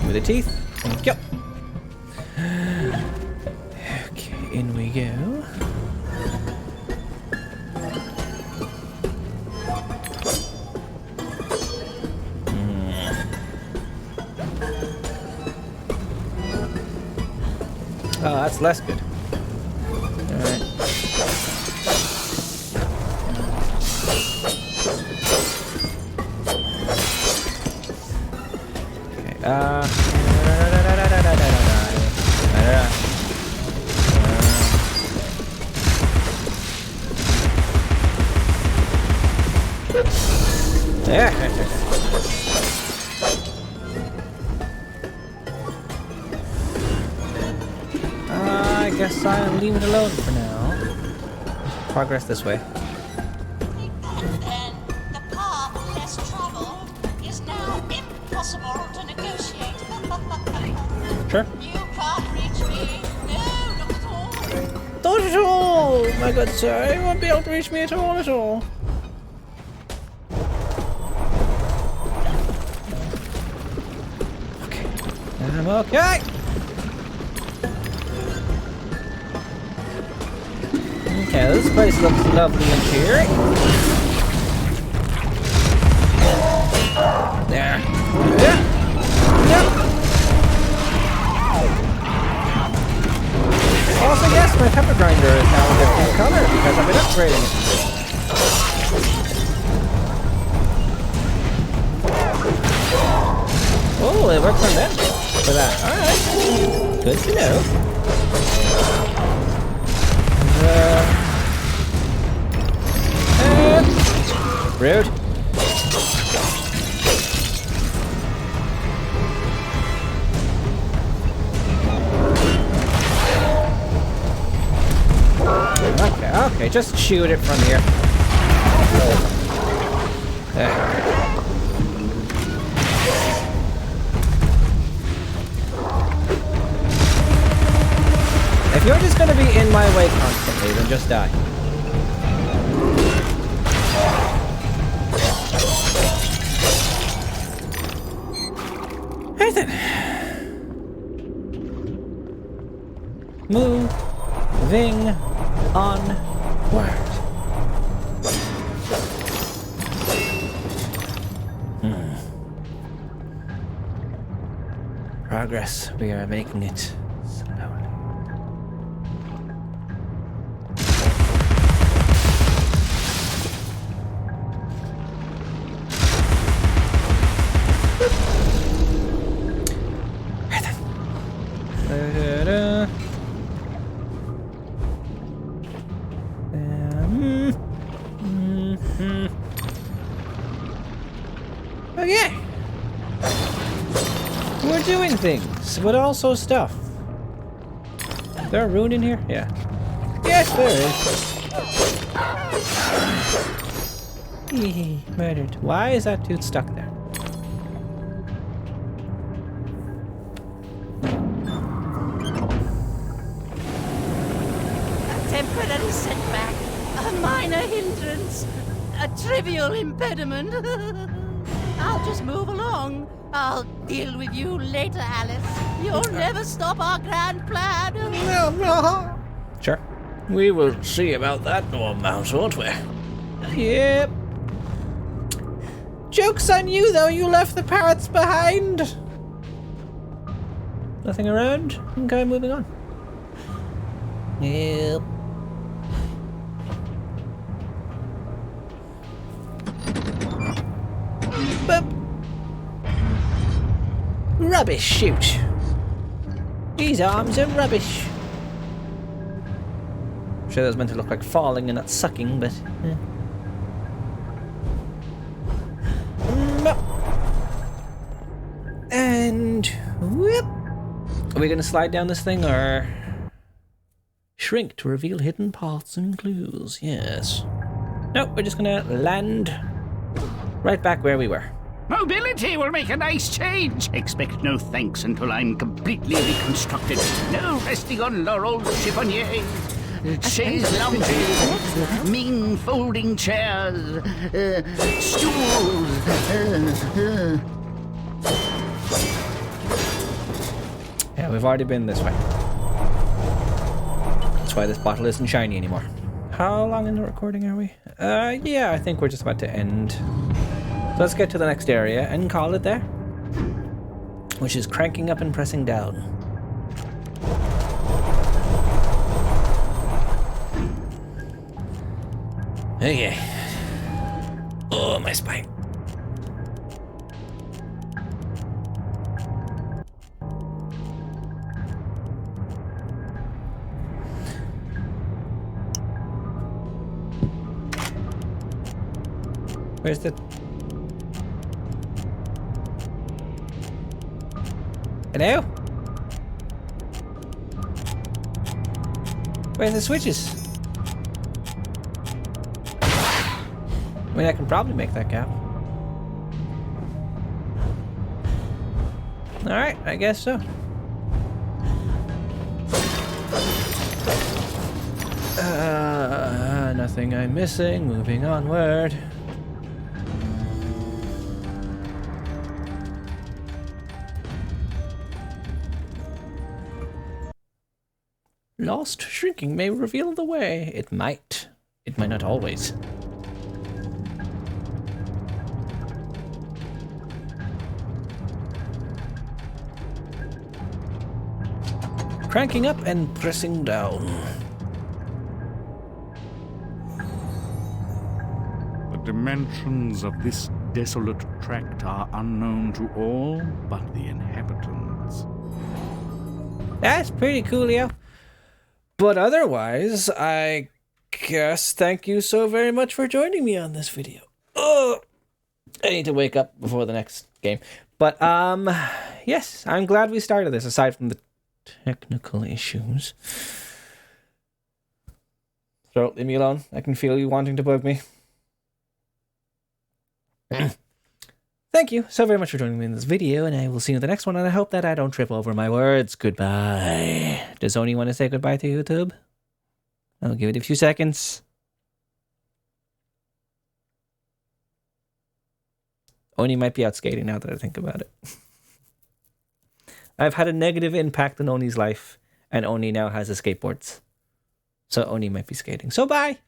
With the teeth. Thank you. Okay, in we go. Oh, that's less good. Alright. I guess I'll leave it alone for now. Progress this way. Then the path less traveled is now impossible to negotiate. Sure. You can't reach me. No, not at all. Not at all, my good sir. You won't be able to reach me at all. Okay. I'm okay. Okay, this place looks lovely and cheery. There. Yeah. Also, yes, my pepper grinder is now a different color because I've been upgrading it. Oh, it works on them for that. Alright. Good to know. Rude. Okay, just shoot it from here. There. If you're just gonna be in my way constantly, then just die. Right then. Moving onward. Progress. We are making it slowly. Okay. We're doing things, but also stuff. Is there a rune in here? Yeah. Yes, there is. Murdered. Why is that dude stuck there? A temporary setback, a minor hindrance, a trivial impediment. I'll just move along. I'll deal with you later, Alice. You'll never stop our grand plan. Sure. We will see about that, no mouse, won't we? Yep. Joke's on you, though. You left the parrots behind. Nothing around? Okay, moving on. Yep. Rubbish, shoot. These arms are rubbish. I'm sure that was meant to look like falling and not sucking, but... And... whoop! Are we going to slide down this thing or shrink to reveal hidden paths and clues? Yes. Nope, we're just going to land right back where we were. Mobility will make a nice change. Expect no thanks until I'm completely reconstructed. No resting on laurels, chiffoniers, chaise lounges, mean folding chairs, stools. Yeah, we've already been this way. That's why this bottle isn't shiny anymore. How long in the recording are we? Yeah, I think we're just about to end. So let's get to the next area and call it there. Which is cranking up and pressing down. Okay. Oh, my spine. Where's the... Hello? Where's the switches? I mean, I can probably make that gap. Alright, I guess so. Nothing I'm missing. Moving onward. Lost shrinking may reveal the way. It might. It might not always. Cranking up and pressing down. The dimensions of this desolate tract are unknown to all but the inhabitants. That's pretty coolio. But otherwise, I guess thank you so very much for joining me on this video. Oh, I need to wake up before the next game. But, yes, I'm glad we started this, aside from the technical issues. So, leave me alone. I can feel you wanting to bug me. Thank you so very much for joining me in this video, and I will see you in the next one, and I hope that I don't trip over my words. Goodbye. Does Oni want to say goodbye to YouTube? I'll give it a few seconds. Oni might be out skating now that I think about it. I've had a negative impact on Oni's life, and Oni now has a skateboards. So Oni might be skating. So bye!